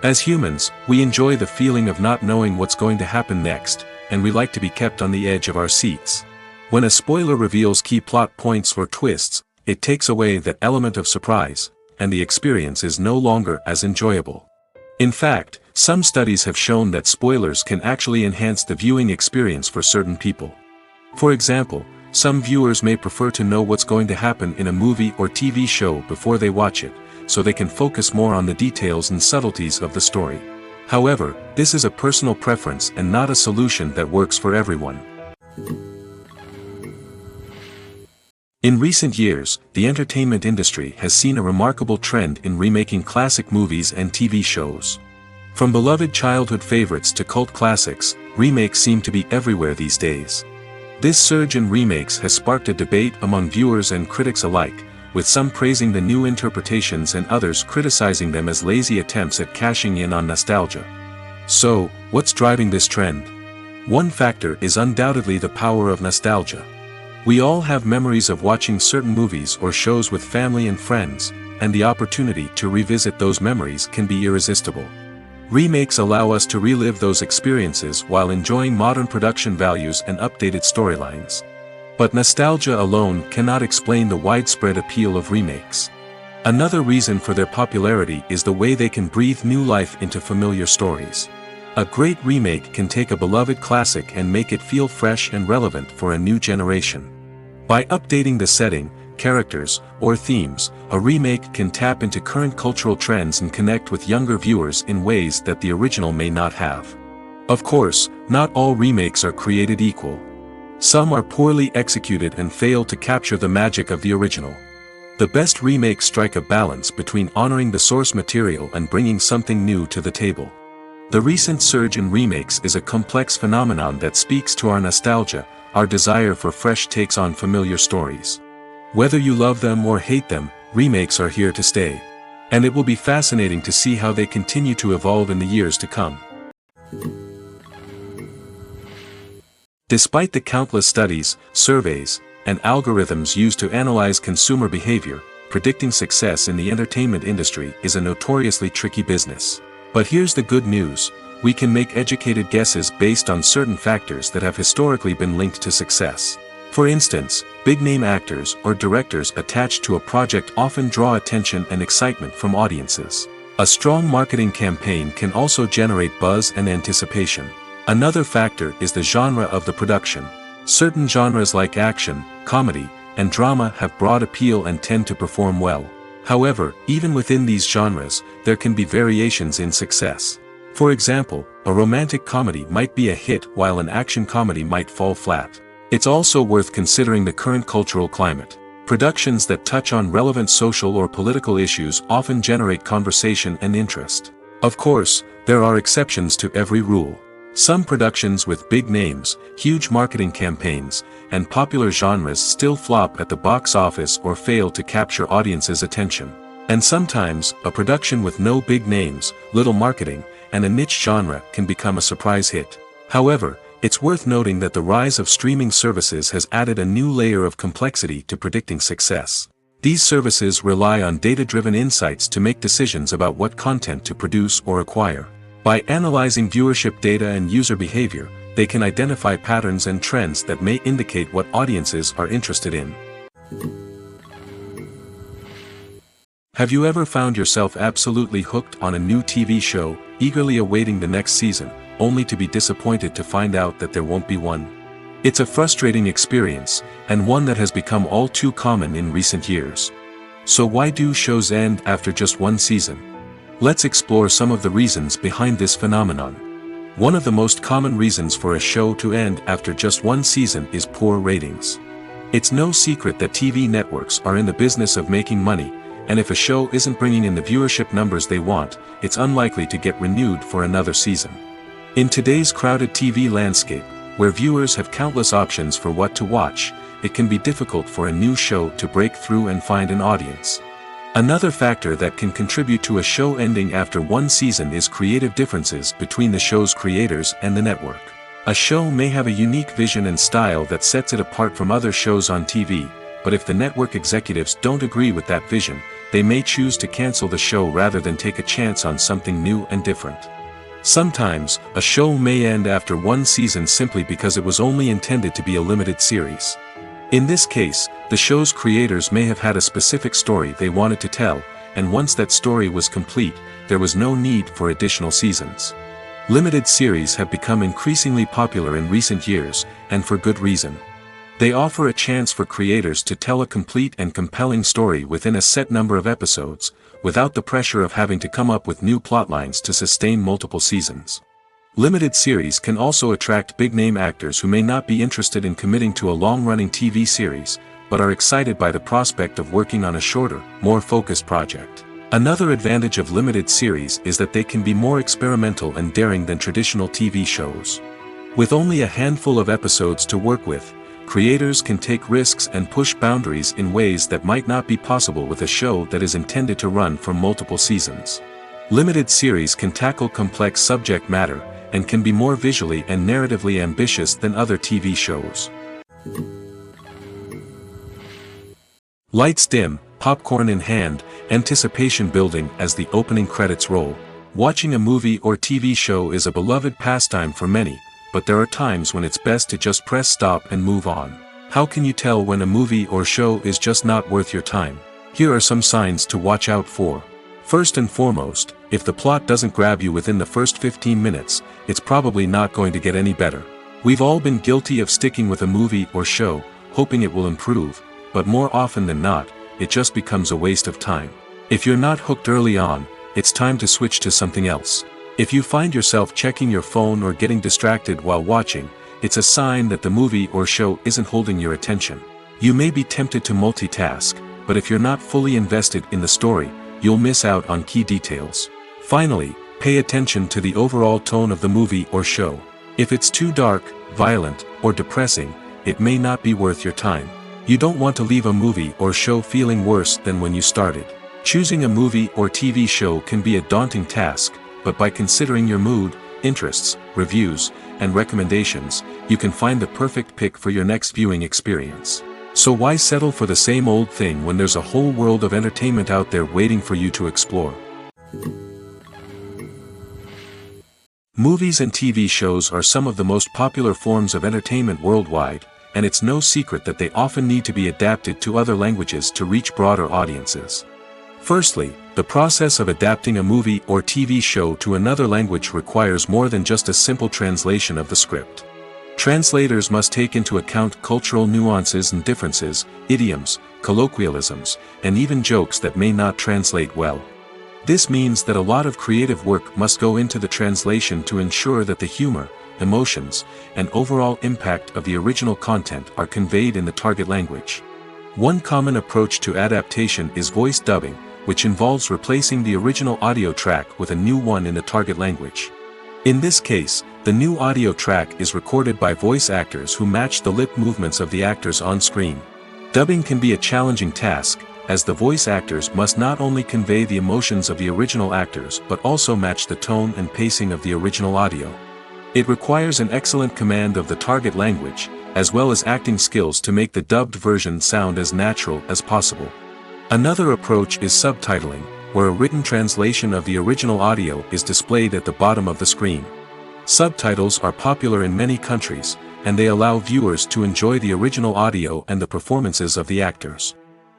As humans, we enjoy the feeling of not knowing what's going to happen next, and we like to be kept on the edge of our seats. When a spoiler reveals key plot points or twists, it takes away that element of surprise, and the experience is no longer as enjoyable. In fact, some studies have shown that spoilers can actually enhance the viewing experience for certain people. For example, some viewers may prefer to know what's going to happen in a movie or TV show before they watch it, so they can focus more on the details and subtleties of the story. However, this is a personal preference and not a solution that works for everyone. In recent years, the entertainment industry has seen a remarkable trend in remaking classic movies and TV shows. From beloved childhood favorites to cult classics, remakes seem to be everywhere these days. This surge in remakes has sparked a debate among viewers and critics alike, with some praising the new interpretations and others criticizing them as lazy attempts at cashing in on nostalgia. So, what's driving this trend? One factor is undoubtedly the power of nostalgia. We all have memories of watching certain movies or shows with family and friends, and the opportunity to revisit those memories can be irresistible. Remakes allow us to relive those experiences while enjoying modern production values and updated storylines. But nostalgia alone cannot explain the widespread appeal of remakes. Another reason for their popularity is the way they can breathe new life into familiar stories. A great remake can take a beloved classic and make it feel fresh and relevant for a new generation. By updating the setting, characters, or themes, a remake can tap into current cultural trends and connect with younger viewers in ways that the original may not have. Of course, not all remakes are created equal. Some are poorly executed and fail to capture the magic of the original. The best remakes strike a balance between honoring the source material and bringing something new to the table. The recent surge in remakes is a complex phenomenon that speaks to our nostalgia, our desire for fresh takes on familiar stories. Whether you love them or hate them, remakes are here to stay. And it will be fascinating to see how they continue to evolve in the years to come. Despite the countless studies, surveys, and algorithms used to analyze consumer behavior, predicting success in the entertainment industry is a notoriously tricky business. But here's the good news: we can make educated guesses based on certain factors that have historically been linked to success. For instance, big-name actors or directors attached to a project often draw attention and excitement from audiences. A strong marketing campaign can also generate buzz and anticipation. Another factor is the genre of the production. Certain genres like action, comedy, and drama have broad appeal and tend to perform well. However, even within these genres, there can be variations in success. For example, a romantic comedy might be a hit while an action comedy might fall flat. It's also worth considering the current cultural climate. Productions that touch on relevant social or political issues often generate conversation and interest. Of course, there are exceptions to every rule. Some productions with big names, huge marketing campaigns, and popular genres still flop at the box office or fail to capture audiences' attention. And sometimes, a production with no big names, little marketing, and a niche genre can become a surprise hit. However, it's worth noting that the rise of streaming services has added a new layer of complexity to predicting success. These services rely on data-driven insights to make decisions about what content to produce or acquire. By analyzing viewership data and user behavior, they can identify patterns and trends that may indicate what audiences are interested in. Have you ever found yourself absolutely hooked on a new TV show, eagerly awaiting the next season, only to be disappointed to find out that there won't be one? It's a frustrating experience, and one that has become all too common in recent years. So why do shows end after just one season? Let's explore some of the reasons behind this phenomenon. One of the most common reasons for a show to end after just one season is poor ratings. It's no secret that TV networks are in the business of making money, and if a show isn't bringing in the viewership numbers they want, it's unlikely to get renewed for another season. In today's crowded TV landscape, where viewers have countless options for what to watch, it can be difficult for a new show to break through and find an audience. Another factor that can contribute to a show ending after one season is creative differences between the show's creators and the network. A show may have a unique vision and style that sets it apart from other shows on TV, but if the network executives don't agree with that vision, they may choose to cancel the show rather than take a chance on something new and different. Sometimes, a show may end after one season simply because it was only intended to be a limited series. In this case, the show's creators may have had a specific story they wanted to tell, and once that story was complete, there was no need for additional seasons. Limited series have become increasingly popular in recent years, and for good reason. They offer a chance for creators to tell a complete and compelling story within a set number of episodes, without the pressure of having to come up with new plotlines to sustain multiple seasons. Limited series can also attract big-name actors who may not be interested in committing to a long-running TV series, but are excited by the prospect of working on a shorter, more focused project. Another advantage of limited series is that they can be more experimental and daring than traditional TV shows. With only a handful of episodes to work with, creators can take risks and push boundaries in ways that might not be possible with a show that is intended to run for multiple seasons. Limited series can tackle complex subject matter, and can be more visually and narratively ambitious than other TV shows. Lights dim, popcorn in hand, anticipation building as the opening credits roll. Watching a movie or TV show is a beloved pastime for many, but there are times when it's best to just press stop and move on. How can you tell when a movie or show is just not worth your time? Here are some signs to watch out for. First and foremost, if the plot doesn't grab you within the first 15 minutes, it's probably not going to get any better. We've all been guilty of sticking with a movie or show, hoping it will improve, but more often than not, it just becomes a waste of time. If you're not hooked early on, it's time to switch to something else. If you find yourself checking your phone or getting distracted while watching, it's a sign that the movie or show isn't holding your attention. You may be tempted to multitask, but if you're not fully invested in the story, you'll miss out on key details. Finally, pay attention to the overall tone of the movie or show. If it's too dark, violent, or depressing, it may not be worth your time. You don't want to leave a movie or show feeling worse than when you started. Choosing a movie or TV show can be a daunting task, but by considering your mood, interests, reviews, and recommendations, you can find the perfect pick for your next viewing experience. So why settle for the same old thing when there's a whole world of entertainment out there waiting for you to explore? Movies and TV shows are some of the most popular forms of entertainment worldwide, and it's no secret that they often need to be adapted to other languages to reach broader audiences. Firstly, the process of adapting a movie or TV show to another language requires more than just a simple translation of the script. Translators must take into account cultural nuances and differences, idioms, colloquialisms, and even jokes that may not translate well. This means that a lot of creative work must go into the translation to ensure that the humor, emotions, and overall impact of the original content are conveyed in the target language. One common approach to adaptation is voice dubbing, which involves replacing the original audio track with a new one in the target language. In this case, the new audio track is recorded by voice actors who match the lip movements of the actors on screen. Dubbing can be a challenging task, as the voice actors must not only convey the emotions of the original actors but also match the tone and pacing of the original audio. It requires an excellent command of the target language, as well as acting skills to make the dubbed version sound as natural as possible. Another approach is subtitling, where a written translation of the original audio is displayed at the bottom of the screen. Subtitles are popular in many countries, and they allow viewers to enjoy the original audio and the performances of the actors.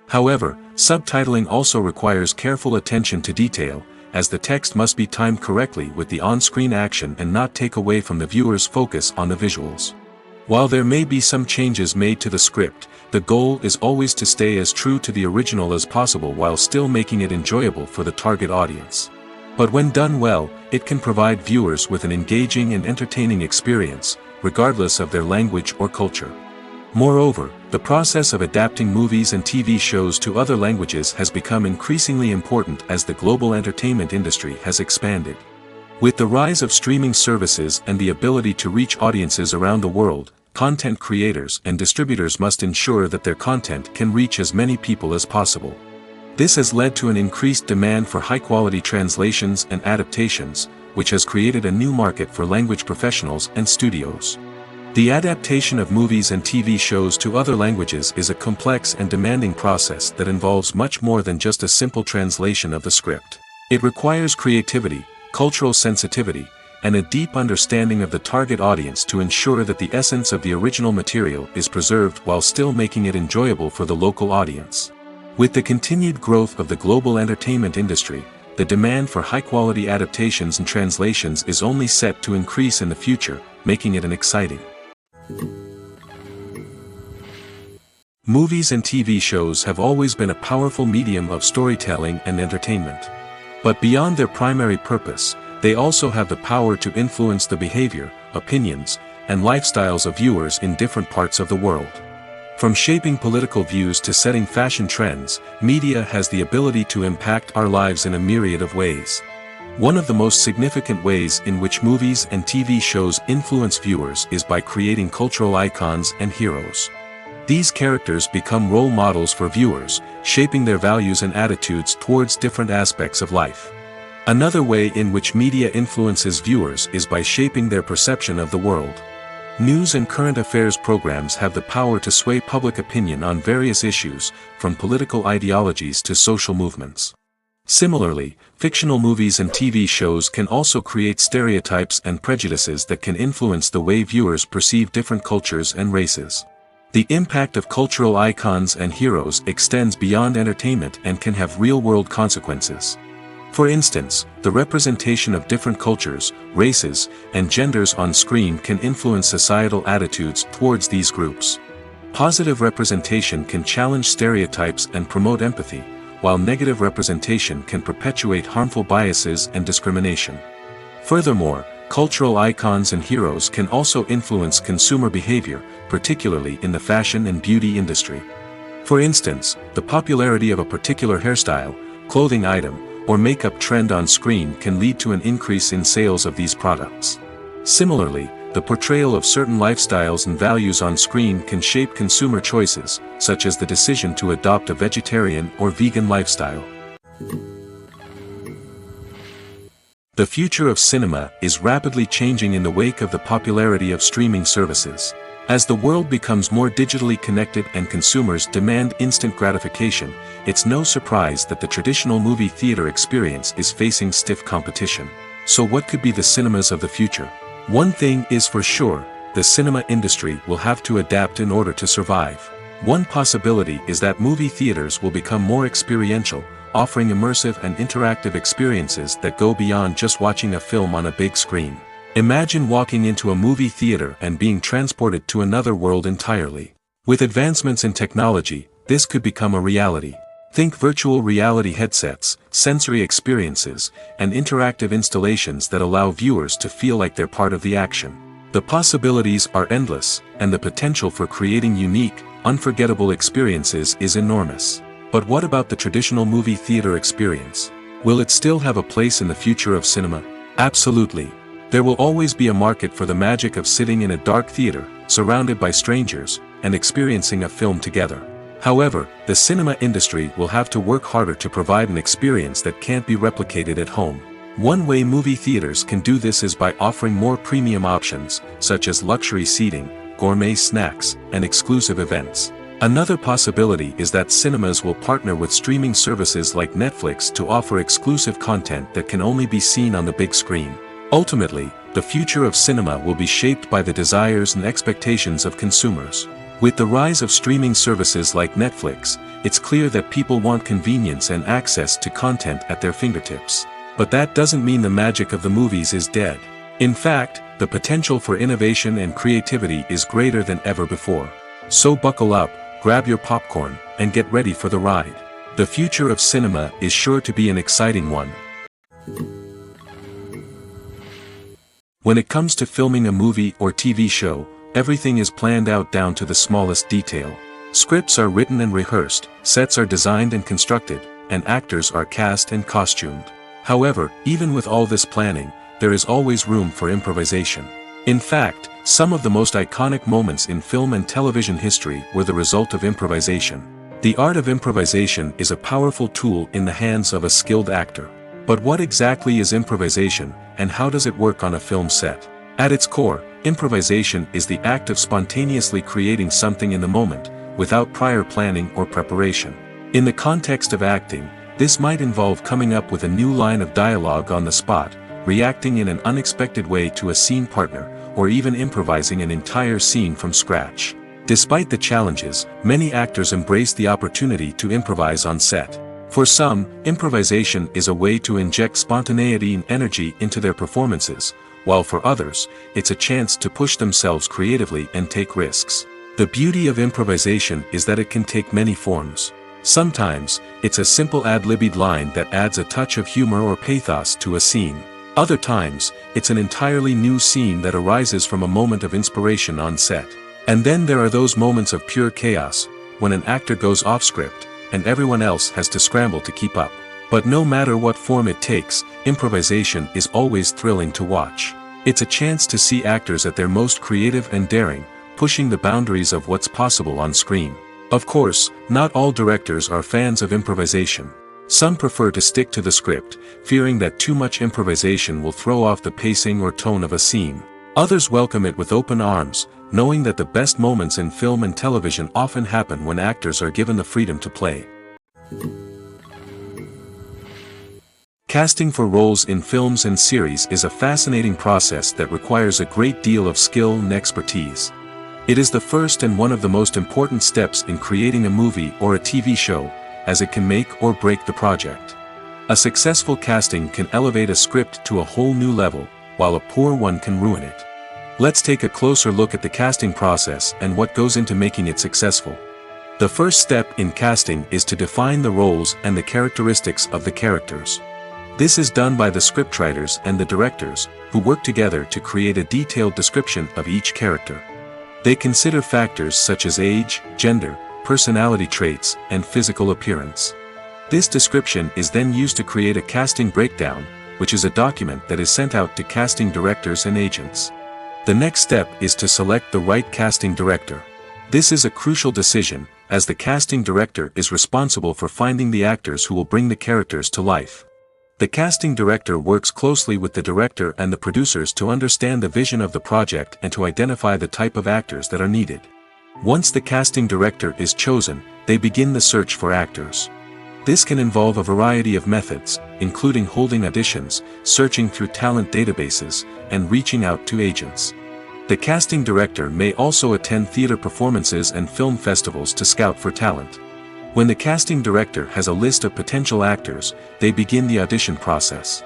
However, subtitling also requires careful attention to detail, as the text must be timed correctly with the on-screen action and not take away from the viewer's focus on the visuals. While there may be some changes made to the script, the goal is always to stay as true to the original as possible while still making it enjoyable for the target audience. But when done well, it can provide viewers with an engaging and entertaining experience, regardless of their language or culture. Moreover, the process of adapting movies and TV shows to other languages has become increasingly important as the global entertainment industry has expanded. With the rise of streaming services and the ability to reach audiences around the world, content creators and distributors must ensure that their content can reach as many people as possible. This has led to an increased demand for high-quality translations and adaptations, which has created a new market for language professionals and studios. The adaptation of movies and TV shows to other languages is a complex and demanding process that involves much more than just a simple translation of the script. It requires creativity, cultural sensitivity, and a deep understanding of the target audience to ensure that the essence of the original material is preserved while still making it enjoyable for the local audience. With the continued growth of the global entertainment industry, the demand for high-quality adaptations and translations is only set to increase in the future, making it an exciting. Movies and TV shows have always been a powerful medium of storytelling and entertainment. But beyond their primary purpose, they also have the power to influence the behavior, opinions, and lifestyles of viewers in different parts of the world. From shaping political views to setting fashion trends, media has the ability to impact our lives in a myriad of ways. One of the most significant ways in which movies and TV shows influence viewers is by creating cultural icons and heroes. These characters become role models for viewers, shaping their values and attitudes towards different aspects of life. Another way in which media influences viewers is by shaping their perception of the world. News and current affairs programs have the power to sway public opinion on various issues, from political ideologies to social movements. Similarly, fictional movies and TV shows can also create stereotypes and prejudices that can influence the way viewers perceive different cultures and races. The impact of cultural icons and heroes extends beyond entertainment and can have real-world consequences. For instance, the representation of different cultures, races, and genders on screen can influence societal attitudes towards these groups. Positive representation can challenge stereotypes and promote empathy, while negative representation can perpetuate harmful biases and discrimination. Furthermore, cultural icons and heroes can also influence consumer behavior, particularly in the fashion and beauty industry. For instance, the popularity of a particular hairstyle, clothing item, or makeup trend on screen can lead to an increase in sales of these products. Similarly, the portrayal of certain lifestyles and values on screen can shape consumer choices, such as the decision to adopt a vegetarian or vegan lifestyle. The future of cinema is rapidly changing in the wake of the popularity of streaming services. As the world becomes more digitally connected and consumers demand instant gratification, it's no surprise that the traditional movie theater experience is facing stiff competition. So what could be the cinemas of the future? One thing is for sure, the cinema industry will have to adapt in order to survive. One possibility is that movie theaters will become more experiential, offering immersive and interactive experiences that go beyond just watching a film on a big screen. Imagine walking into a movie theater and being transported to another world entirely. With advancements in technology, this could become a reality. Think virtual reality headsets, sensory experiences, and interactive installations that allow viewers to feel like they're part of the action. The possibilities are endless, and the potential for creating unique, unforgettable experiences is enormous. But what about the traditional movie theater experience? Will it still have a place in the future of cinema? Absolutely. There will always be a market for the magic of sitting in a dark theater, surrounded by strangers, and experiencing a film together. However, the cinema industry will have to work harder to provide an experience that can't be replicated at home. One way movie theaters can do this is by offering more premium options, such as luxury seating, gourmet snacks, and exclusive events. Another possibility is that cinemas will partner with streaming services like Netflix to offer exclusive content that can only be seen on the big screen. Ultimately, the future of cinema will be shaped by the desires and expectations of consumers. With the rise of streaming services like Netflix, it's clear that people want convenience and access to content at their fingertips. But that doesn't mean the magic of the movies is dead. In fact, the potential for innovation and creativity is greater than ever before. So buckle up, grab your popcorn, and get ready for the ride. The future of cinema is sure to be an exciting one. When it comes to filming a movie or TV show, everything is planned out down to the smallest detail. Scripts are written and rehearsed, sets are designed and constructed, and actors are cast and costumed. However, even with all this planning, there is always room for improvisation. In fact, some of the most iconic moments in film and television history were the result of improvisation. The art of improvisation is a powerful tool in the hands of a skilled actor. But what exactly is improvisation, and how does it work on a film set? At its core, improvisation is the act of spontaneously creating something in the moment, without prior planning or preparation. In the context of acting, this might involve coming up with a new line of dialogue on the spot, reacting in an unexpected way to a scene partner, or even improvising an entire scene from scratch. Despite the challenges, many actors embrace the opportunity to improvise on set. For some, improvisation is a way to inject spontaneity and energy into their performances, while for others, it's a chance to push themselves creatively and take risks. The beauty of improvisation is that it can take many forms. Sometimes, it's a simple ad-libbed line that adds a touch of humor or pathos to a scene. Other times, it's an entirely new scene that arises from a moment of inspiration on set. And then there are those moments of pure chaos, when an actor goes off script, and everyone else has to scramble to keep up. But no matter what form it takes, improvisation is always thrilling to watch. It's a chance to see actors at their most creative and daring, pushing the boundaries of what's possible on screen. Of course, not all directors are fans of improvisation. Some prefer to stick to the script, fearing that too much improvisation will throw off the pacing or tone of a scene. Others welcome it with open arms, knowing that the best moments in film and television often happen when actors are given the freedom to play. Casting for roles in films and series is a fascinating process that requires a great deal of skill and expertise. It is the first and one of the most important steps in creating a movie or a TV show, as it can make or break the project. A successful casting can elevate a script to a whole new level, while a poor one can ruin it. Let's take a closer look at the casting process and what goes into making it successful. The first step in casting is to define the roles and the characteristics of the characters. This is done by the scriptwriters and the directors, who work together to create a detailed description of each character. They consider factors such as age, gender, personality traits, and physical appearance. This description is then used to create a casting breakdown, which is a document that is sent out to casting directors and agents. The next step is to select the right casting director. This is a crucial decision, as the casting director is responsible for finding the actors who will bring the characters to life. The casting director works closely with the director and the producers to understand the vision of the project and to identify the type of actors that are needed. Once the casting director is chosen, they begin the search for actors. This can involve a variety of methods, including holding auditions, searching through talent databases, and reaching out to agents. The casting director may also attend theater performances and film festivals to scout for talent. When the casting director has a list of potential actors, they begin the audition process.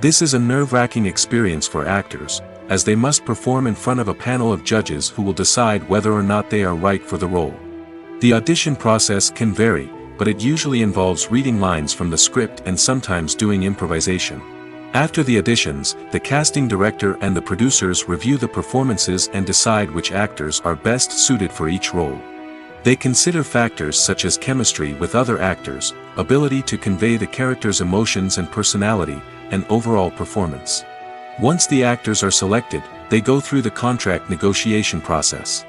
This is a nerve-wracking experience for actors, as they must perform in front of a panel of judges who will decide whether or not they are right for the role. The audition process can vary, but it usually involves reading lines from the script and sometimes doing improvisation. After the auditions, the casting director and the producers review the performances and decide which actors are best suited for each role. They consider factors such as chemistry with other actors, ability to convey the character's emotions and personality, and overall performance. Once the actors are selected, they go through the contract negotiation process.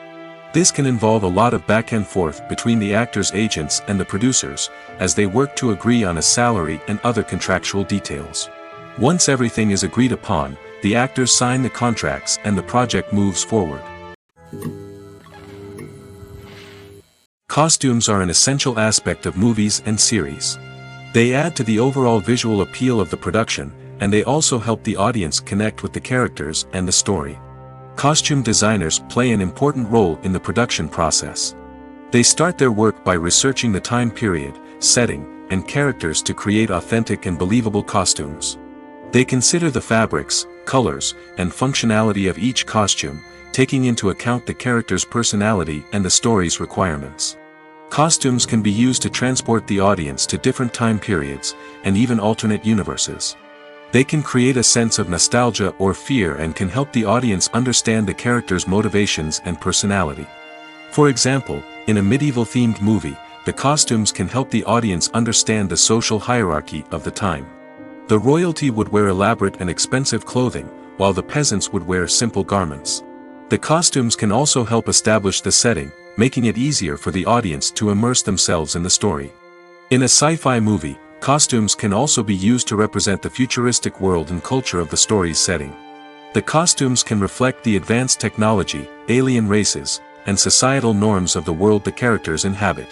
This can involve a lot of back and forth between the actors' agents and the producers, as they work to agree on a salary and other contractual details. Once everything is agreed upon, the actors sign the contracts and the project moves forward. Costumes are an essential aspect of movies and series. They add to the overall visual appeal of the production, and they also help the audience connect with the characters and the story. Costume designers play an important role in the production process. They start their work by researching the time period, setting, and characters to create authentic and believable costumes. They consider the fabrics, colors, and functionality of each costume, taking into account the character's personality and the story's requirements. Costumes can be used to transport the audience to different time periods, and even alternate universes. They can create a sense of nostalgia or fear and can help the audience understand the character's motivations and personality. For example, in a medieval-themed movie, the costumes can help the audience understand the social hierarchy of the time. The royalty would wear elaborate and expensive clothing, while the peasants would wear simple garments. The costumes can also help establish the setting, making it easier for the audience to immerse themselves in the story. In a sci-fi movie, costumes can also be used to represent the futuristic world and culture of the story's setting. The costumes can reflect the advanced technology, alien races, and societal norms of the world the characters inhabit.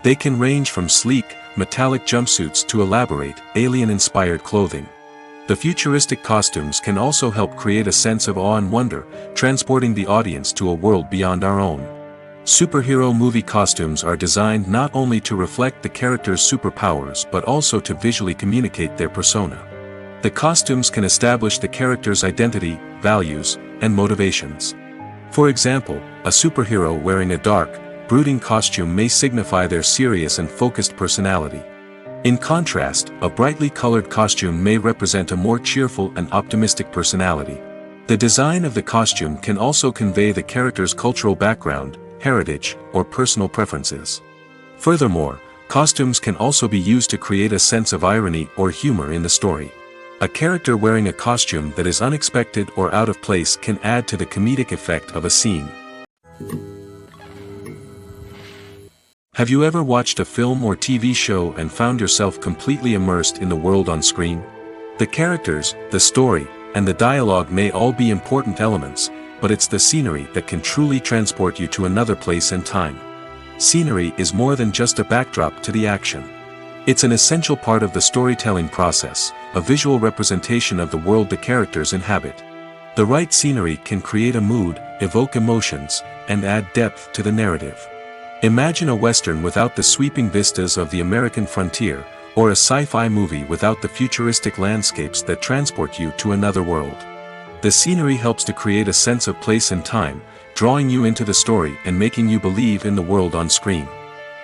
They can range from sleek, metallic jumpsuits to elaborate, alien-inspired clothing. The futuristic costumes can also help create a sense of awe and wonder, transporting the audience to a world beyond our own. Superhero movie costumes are designed not only to reflect the character's superpowers but also to visually communicate their persona. The costumes can establish the character's identity, values, and motivations. For example, a superhero wearing a dark, brooding costume may signify their serious and focused personality. In contrast, a brightly colored costume may represent a more cheerful and optimistic personality. The design of the costume can also convey the character's cultural background, heritage, or personal preferences. Furthermore, costumes can also be used to create a sense of irony or humor in the story. A character wearing a costume that is unexpected or out of place can add to the comedic effect of a scene. Have you ever watched a film or TV show and found yourself completely immersed in the world on screen? The characters, the story, and the dialogue may all be important elements, but it's the scenery that can truly transport you to another place and time. Scenery is more than just a backdrop to the action. It's an essential part of the storytelling process, a visual representation of the world the characters inhabit. The right scenery can create a mood, evoke emotions, and add depth to the narrative. Imagine a Western without the sweeping vistas of the American frontier, or a sci-fi movie without the futuristic landscapes that transport you to another world. The scenery helps to create a sense of place and time, drawing you into the story and making you believe in the world on screen.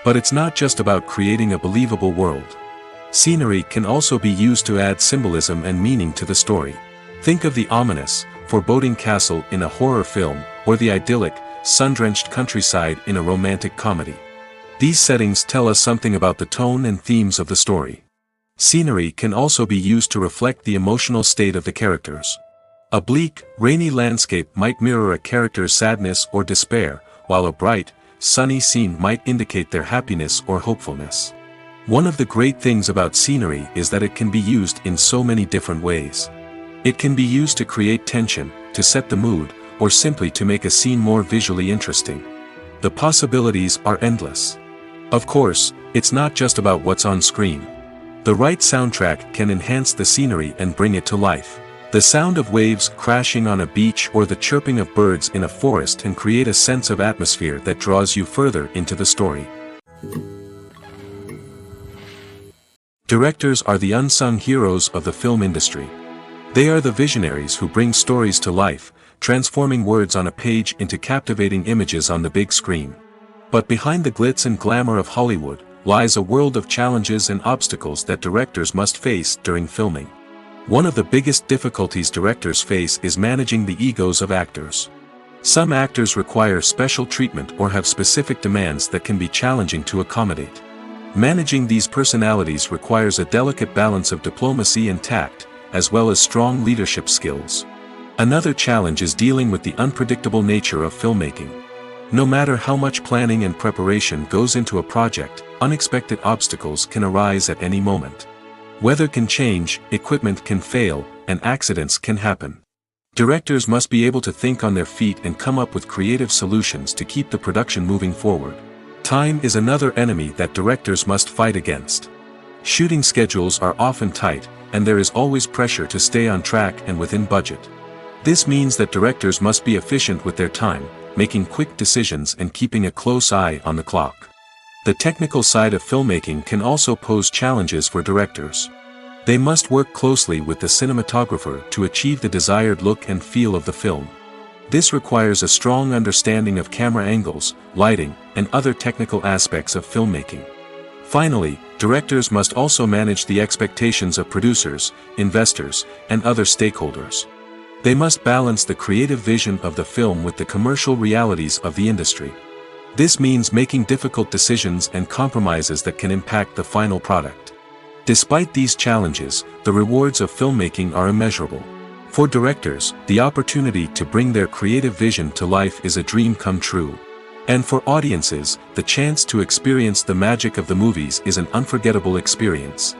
But it's not just about creating a believable world. Scenery can also be used to add symbolism and meaning to the story. Think of the ominous, foreboding castle in a horror film, or the idyllic, sun-drenched countryside in a romantic comedy. These settings tell us something about the tone and themes of the story. Scenery can also be used to reflect the emotional state of the characters. A bleak, rainy landscape might mirror a character's sadness or despair, while a bright, sunny scene might indicate their happiness or hopefulness. One of the great things about scenery is that it can be used in so many different ways. It can be used to create tension, to set the mood, or simply to make a scene more visually interesting. The possibilities are endless. Of course, it's not just about what's on screen. The right soundtrack can enhance the scenery and bring it to life. The sound of waves crashing on a beach or the chirping of birds in a forest can create a sense of atmosphere that draws you further into the story. Directors are the unsung heroes of the film industry. They are the visionaries who bring stories to life, transforming words on a page into captivating images on the big screen. But behind the glitz and glamour of Hollywood lies a world of challenges and obstacles that directors must face during filming. One of the biggest difficulties directors face is managing the egos of actors. Some actors require special treatment or have specific demands that can be challenging to accommodate. Managing these personalities requires a delicate balance of diplomacy and tact, as well as strong leadership skills. Another challenge is dealing with the unpredictable nature of filmmaking. No matter how much planning and preparation goes into a project, unexpected obstacles can arise at any moment. Weather can change, equipment can fail, and accidents can happen. Directors must be able to think on their feet and come up with creative solutions to keep the production moving forward. Time is another enemy that directors must fight against. Shooting schedules are often tight, and there is always pressure to stay on track and within budget. This means that directors must be efficient with their time, making quick decisions and keeping a close eye on the clock. The technical side of filmmaking can also pose challenges for directors. They must work closely with the cinematographer to achieve the desired look and feel of the film. This requires a strong understanding of camera angles, lighting, and other technical aspects of filmmaking. Finally, directors must also manage the expectations of producers, investors, and other stakeholders. They must balance the creative vision of the film with the commercial realities of the industry. This means making difficult decisions and compromises that can impact the final product. Despite these challenges, the rewards of filmmaking are immeasurable. For directors, the opportunity to bring their creative vision to life is a dream come true. And for audiences, the chance to experience the magic of the movies is an unforgettable experience.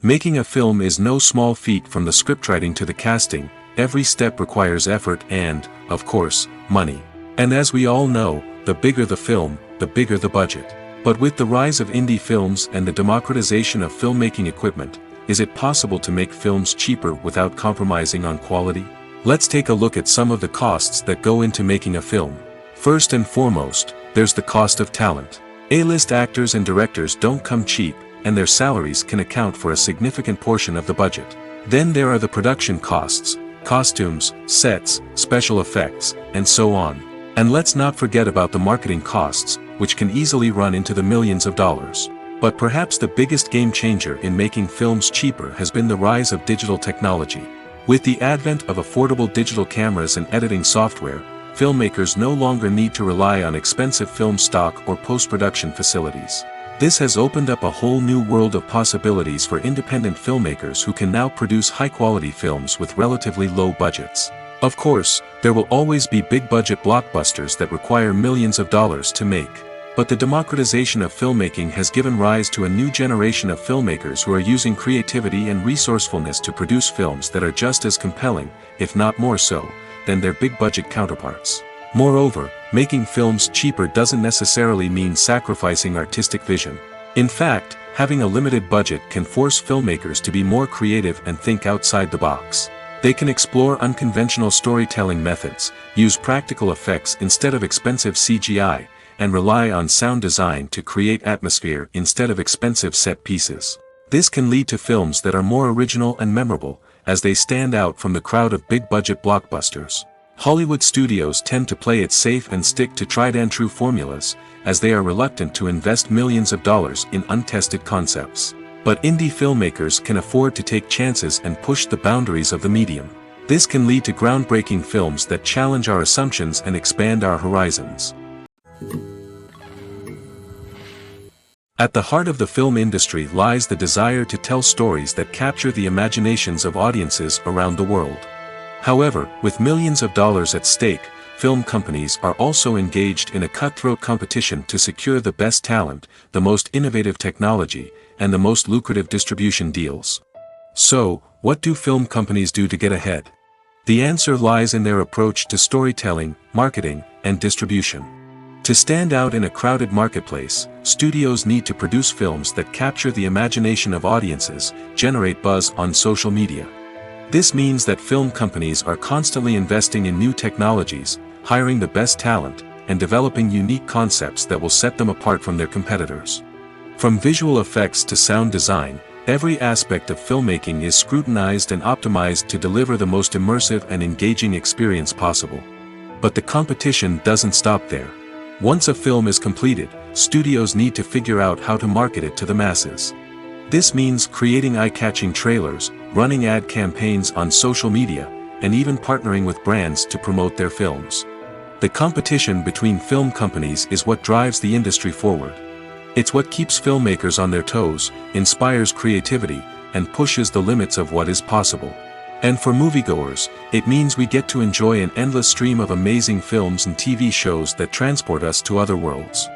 Making a film is no small feat. From the scriptwriting to the casting, every step requires effort and, of course, money. And as we all know, the bigger the film, the bigger the budget. But with the rise of indie films and the democratization of filmmaking equipment, is it possible to make films cheaper without compromising on quality? Let's take a look at some of the costs that go into making a film. First and foremost, there's the cost of talent. A-list actors and directors don't come cheap, and their salaries can account for a significant portion of the budget. Then there are the production costs, costumes, sets, special effects, and so on. And let's not forget about the marketing costs, which can easily run into the millions of dollars. But perhaps the biggest game changer in making films cheaper has been the rise of digital technology. With the advent of affordable digital cameras and editing software, filmmakers no longer need to rely on expensive film stock or post-production facilities. This has opened up a whole new world of possibilities for independent filmmakers who can now produce high-quality films with relatively low budgets. Of course, there will always be big-budget blockbusters that require millions of dollars to make. But the democratization of filmmaking has given rise to a new generation of filmmakers who are using creativity and resourcefulness to produce films that are just as compelling, if not more so, than their big-budget counterparts. Moreover, making films cheaper doesn't necessarily mean sacrificing artistic vision. In fact, having a limited budget can force filmmakers to be more creative and think outside the box. They can explore unconventional storytelling methods, use practical effects instead of expensive CGI, and rely on sound design to create atmosphere instead of expensive set pieces. This can lead to films that are more original and memorable, as they stand out from the crowd of big-budget blockbusters. Hollywood studios tend to play it safe and stick to tried-and-true formulas, as they are reluctant to invest millions of dollars in untested concepts. But indie filmmakers can afford to take chances and push the boundaries of the medium. This can lead to groundbreaking films that challenge our assumptions and expand our horizons. At the heart of the film industry lies the desire to tell stories that capture the imaginations of audiences around the world. However, with millions of dollars at stake, film companies are also engaged in a cutthroat competition to secure the best talent, the most innovative technology, and the most lucrative distribution deals. So, what do film companies do to get ahead? The answer lies in their approach to storytelling, marketing, and distribution. To stand out in a crowded marketplace, studios need to produce films that capture the imagination of audiences, generate buzz on social media. This means that film companies are constantly investing in new technologies, hiring the best talent, and developing unique concepts that will set them apart from their competitors. From visual effects to sound design, every aspect of filmmaking is scrutinized and optimized to deliver the most immersive and engaging experience possible. But the competition doesn't stop there. Once a film is completed, studios need to figure out how to market it to the masses. This means creating eye-catching trailers, running ad campaigns on social media, and even partnering with brands to promote their films. The competition between film companies is what drives the industry forward. It's what keeps filmmakers on their toes, inspires creativity, and pushes the limits of what is possible. And for moviegoers, it means we get to enjoy an endless stream of amazing films and TV shows that transport us to other worlds.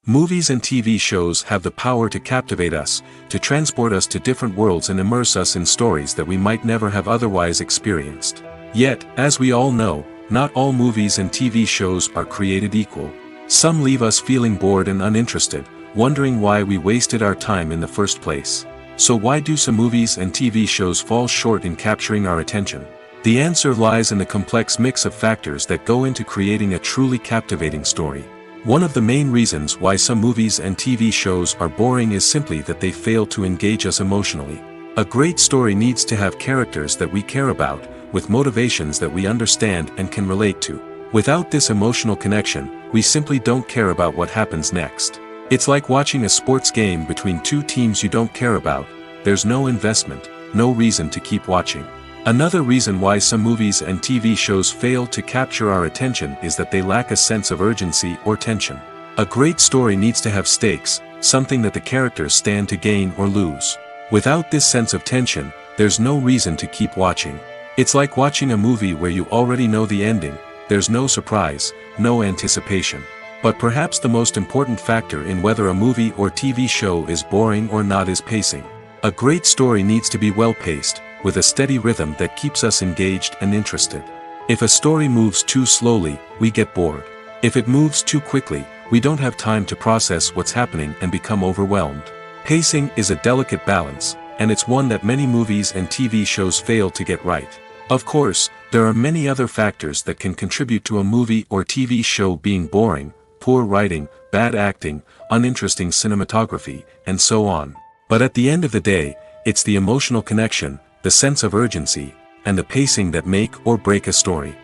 Movies and TV shows have the power to captivate us, to transport us to different worlds and immerse us in stories that we might never have otherwise experienced. Yet, as we all know, not all movies and TV shows are created equal. Some leave us feeling bored and uninterested, wondering why we wasted our time in the first place. So why do some movies and TV shows fall short in capturing our attention? The answer lies in the complex mix of factors that go into creating a truly captivating story. One of the main reasons why some movies and TV shows are boring is simply that they fail to engage us emotionally. A great story needs to have characters that we care about, with motivations that we understand and can relate to. Without this emotional connection, we simply don't care about what happens next. It's like watching a sports game between two teams you don't care about. There's no investment, no reason to keep watching. Another reason why some movies and TV shows fail to capture our attention is that they lack a sense of urgency or tension. A great story needs to have stakes, something that the characters stand to gain or lose. Without this sense of tension, there's no reason to keep watching. It's like watching a movie where you already know the ending. There's no surprise, no anticipation. But perhaps the most important factor in whether a movie or TV show is boring or not is pacing. A great story needs to be well-paced, with a steady rhythm that keeps us engaged and interested. If a story moves too slowly, we get bored. If it moves too quickly, we don't have time to process what's happening and become overwhelmed. Pacing is a delicate balance, and it's one that many movies and TV shows fail to get right. Of course, there are many other factors that can contribute to a movie or TV show being boring: poor writing, bad acting, uninteresting cinematography, and so on. But at the end of the day, it's the emotional connection, the sense of urgency, and the pacing that make or break a story.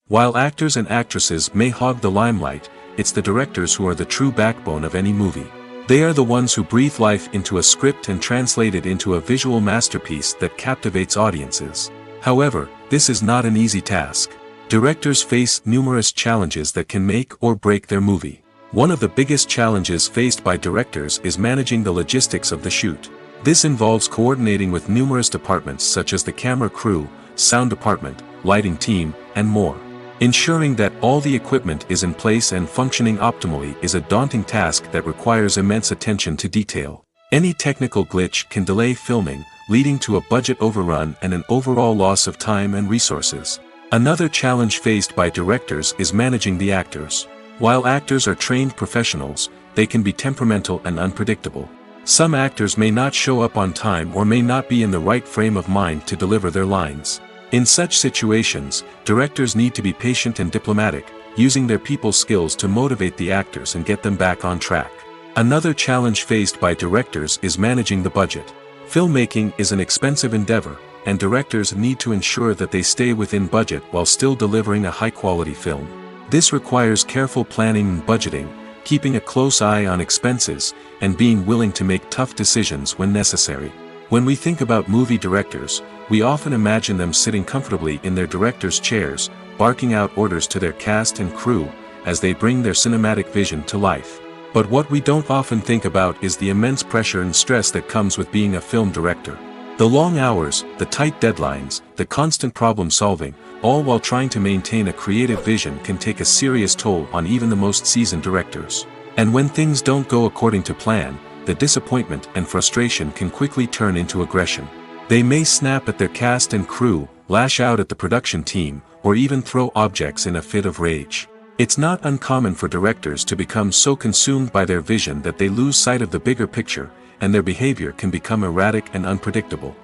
While actors and actresses may hog the limelight, it's the directors who are the true backbone of any movie. They are the ones who breathe life into a script and translate it into a visual masterpiece that captivates audiences. However, this is not an easy task. Directors face numerous challenges that can make or break their movie. One of the biggest challenges faced by directors is managing the logistics of the shoot. This involves coordinating with numerous departments such as the camera crew, sound department, lighting team, and more. Ensuring that all the equipment is in place and functioning optimally is a daunting task that requires immense attention to detail. Any technical glitch can delay filming, leading to a budget overrun and an overall loss of time and resources. Another challenge faced by directors is managing the actors. While actors are trained professionals, they can be temperamental and unpredictable. Some actors may not show up on time or may not be in the right frame of mind to deliver their lines. In such situations, directors need to be patient and diplomatic, using their people skills to motivate the actors and get them back on track. Another challenge faced by directors is managing the budget. Filmmaking is an expensive endeavor, and directors need to ensure that they stay within budget while still delivering a high-quality film. This requires careful planning and budgeting, keeping a close eye on expenses, and being willing to make tough decisions when necessary. When we think about movie directors, we often imagine them sitting comfortably in their director's chairs, barking out orders to their cast and crew, as they bring their cinematic vision to life. But what we don't often think about is the immense pressure and stress that comes with being a film director. The long hours, the tight deadlines, the constant problem solving, all while trying to maintain a creative vision can take a serious toll on even the most seasoned directors. And when things don't go according to plan, the disappointment and frustration can quickly turn into aggression. They may snap at their cast and crew, lash out at the production team, or even throw objects in a fit of rage. It's not uncommon for directors to become so consumed by their vision that they lose sight of the bigger picture, and their behavior can become erratic and unpredictable.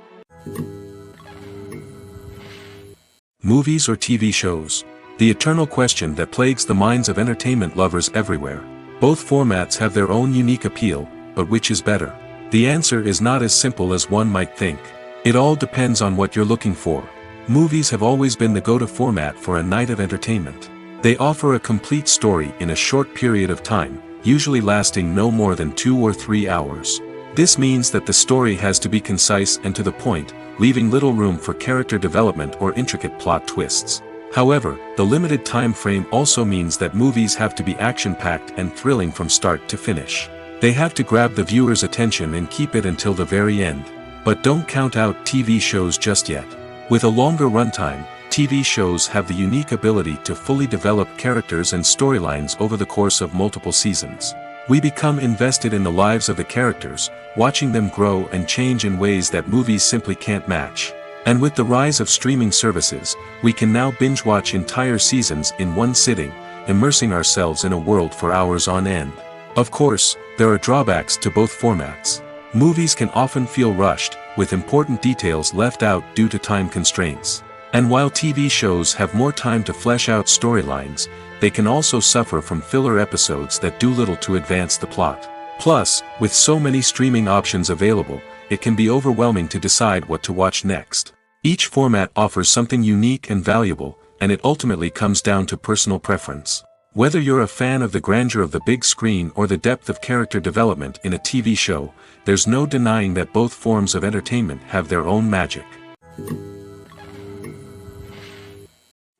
Movies or TV shows? The eternal question that plagues the minds of entertainment lovers everywhere. Both formats have their own unique appeal, but which is better? The answer is not as simple as one might think. It all depends on what you're looking for. Movies have always been the go-to format for a night of entertainment. They offer a complete story in a short period of time, usually lasting no more than 2 or 3 hours. This means that the story has to be concise and to the point, leaving little room for character development or intricate plot twists. However, the limited time frame also means that movies have to be action-packed and thrilling from start to finish. They have to grab the viewer's attention and keep it until the very end. But don't count out TV shows just yet. With a longer runtime, TV shows have the unique ability to fully develop characters and storylines over the course of multiple seasons. We become invested in the lives of the characters, watching them grow and change in ways that movies simply can't match. And with the rise of streaming services, we can now binge-watch entire seasons in one sitting, immersing ourselves in a world for hours on end. Of course, there are drawbacks to both formats. Movies can often feel rushed, with important details left out due to time constraints. And while TV shows have more time to flesh out storylines, they can also suffer from filler episodes that do little to advance the plot. Plus, with so many streaming options available, it can be overwhelming to decide what to watch next. Each format offers something unique and valuable, and it ultimately comes down to personal preference. Whether you're a fan of the grandeur of the big screen or the depth of character development in a TV show, there's no denying that both forms of entertainment have their own magic.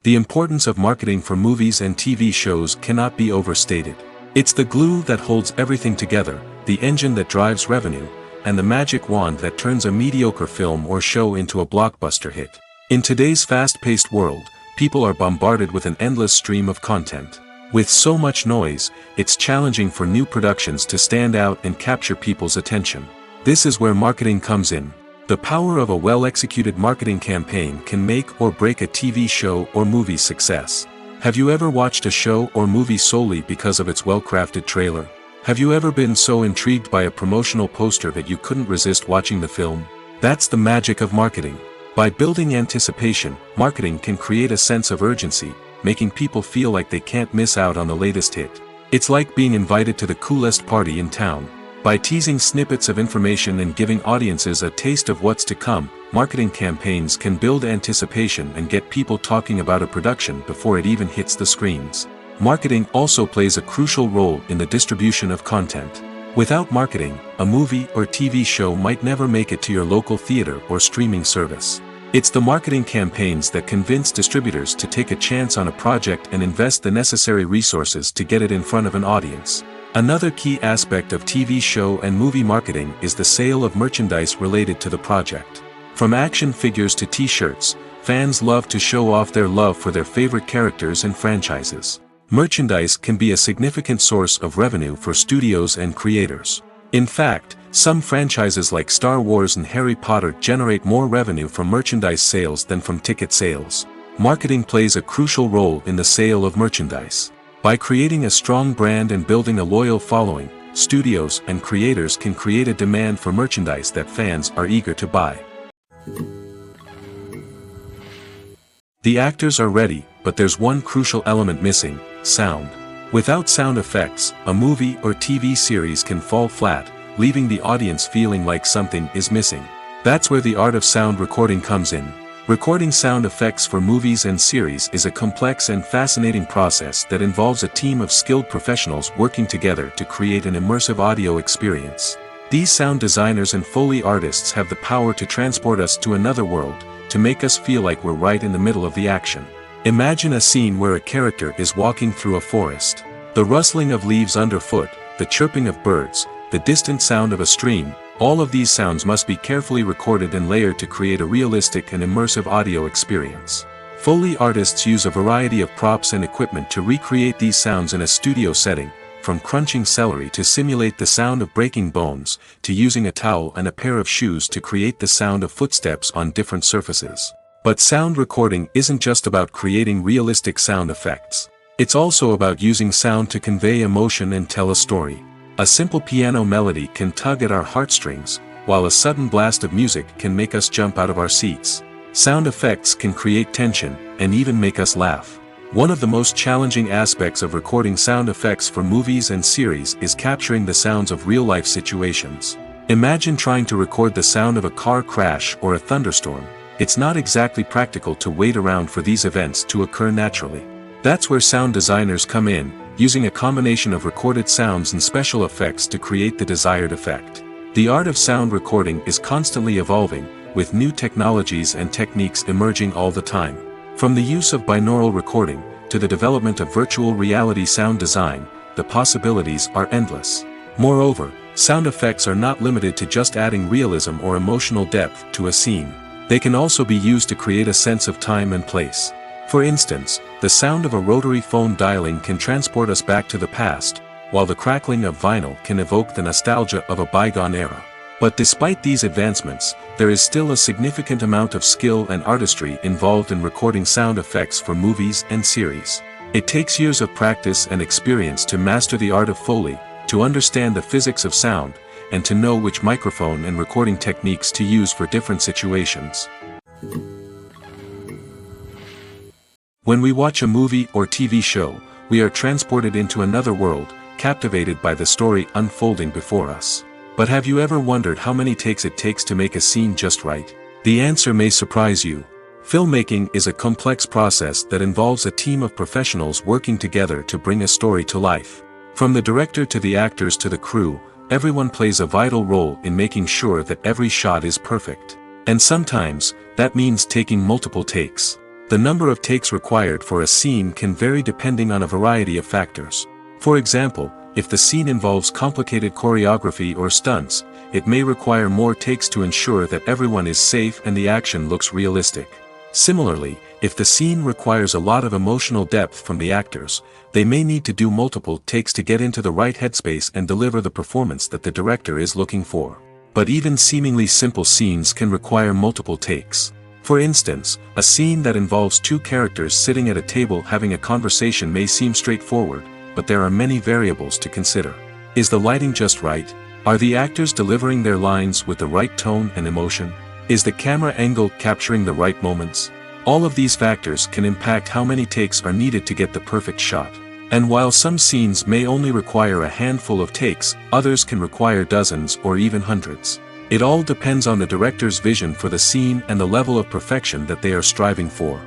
The importance of marketing for movies and TV shows cannot be overstated. It's the glue that holds everything together, the engine that drives revenue, and the magic wand that turns a mediocre film or show into a blockbuster hit. In today's fast-paced world, people are bombarded with an endless stream of content. With so much noise, it's challenging for new productions to stand out and capture people's attention. This is where marketing comes in. The power of a well-executed marketing campaign can make or break a TV show or movie's success. Have you ever watched a show or movie solely because of its well-crafted trailer? Have you ever been so intrigued by a promotional poster that you couldn't resist watching the film? That's the magic of marketing. By building anticipation, marketing can create a sense of urgency, making people feel like they can't miss out on the latest hit. It's like being invited to the coolest party in town. By teasing snippets of information and giving audiences a taste of what's to come, marketing campaigns can build anticipation and get people talking about a production before it even hits the screens. Marketing also plays a crucial role in the distribution of content. Without marketing, a movie or TV show might never make it to your local theater or streaming service. It's the marketing campaigns that convince distributors to take a chance on a project and invest the necessary resources to get it in front of an audience. Another key aspect of TV show and movie marketing is the sale of merchandise related to the project. From action figures to t-shirts, fans love to show off their love for their favorite characters and franchises. Merchandise can be a significant source of revenue for studios and creators. In fact, some franchises like Star Wars and Harry Potter generate more revenue from merchandise sales than from ticket sales. Marketing plays a crucial role in the sale of merchandise. By creating a strong brand and building a loyal following, studios and creators can create a demand for merchandise that fans are eager to buy. The actors are ready, but there's one crucial element missing: sound. Without sound effects, a movie or TV series can fall flat, leaving the audience feeling like something is missing. That's where the art of sound recording comes in. Recording sound effects for movies and series is a complex and fascinating process that involves a team of skilled professionals working together to create an immersive audio experience. These sound designers and Foley artists have the power to transport us to another world, to make us feel like we're right in the middle of the action. Imagine a scene where a character is walking through a forest. The rustling of leaves underfoot, the chirping of birds, the distant sound of a stream, all of these sounds must be carefully recorded and layered to create a realistic and immersive audio experience. Foley artists use a variety of props and equipment to recreate these sounds in a studio setting, from crunching celery to simulate the sound of breaking bones, to using a towel and a pair of shoes to create the sound of footsteps on different surfaces. But sound recording isn't just about creating realistic sound effects. It's also about using sound to convey emotion and tell a story. A simple piano melody can tug at our heartstrings, while a sudden blast of music can make us jump out of our seats. Sound effects can create tension, and even make us laugh. One of the most challenging aspects of recording sound effects for movies and series is capturing the sounds of real-life situations. Imagine trying to record the sound of a car crash or a thunderstorm. It's not exactly practical to wait around for these events to occur naturally. That's where sound designers come in, using a combination of recorded sounds and special effects to create the desired effect. The art of sound recording is constantly evolving, with new technologies and techniques emerging all the time. From the use of binaural recording, to the development of virtual reality sound design, the possibilities are endless. Moreover, sound effects are not limited to just adding realism or emotional depth to a scene. They can also be used to create a sense of time and place. For instance, the sound of a rotary phone dialing can transport us back to the past, while the crackling of vinyl can evoke the nostalgia of a bygone era. But despite these advancements, there is still a significant amount of skill and artistry involved in recording sound effects for movies and series. It takes years of practice and experience to master the art of Foley, to understand the physics of sound, and to know which microphone and recording techniques to use for different situations. When we watch a movie or TV show, we are transported into another world, captivated by the story unfolding before us. But have you ever wondered how many takes it takes to make a scene just right? The answer may surprise you. Filmmaking is a complex process that involves a team of professionals working together to bring a story to life. From the director to the actors to the crew, everyone plays a vital role in making sure that every shot is perfect. And sometimes, that means taking multiple takes. The number of takes required for a scene can vary depending on a variety of factors. For example, if the scene involves complicated choreography or stunts, it may require more takes to ensure that everyone is safe and the action looks realistic. Similarly, if the scene requires a lot of emotional depth from the actors, they may need to do multiple takes to get into the right headspace and deliver the performance that the director is looking for. But even seemingly simple scenes can require multiple takes. For instance, a scene that involves two characters sitting at a table having a conversation may seem straightforward, but there are many variables to consider. Is the lighting just right? Are the actors delivering their lines with the right tone and emotion? Is the camera angle capturing the right moments? All of these factors can impact how many takes are needed to get the perfect shot. And while some scenes may only require a handful of takes, others can require dozens or even hundreds. It all depends on the director's vision for the scene and the level of perfection that they are striving for.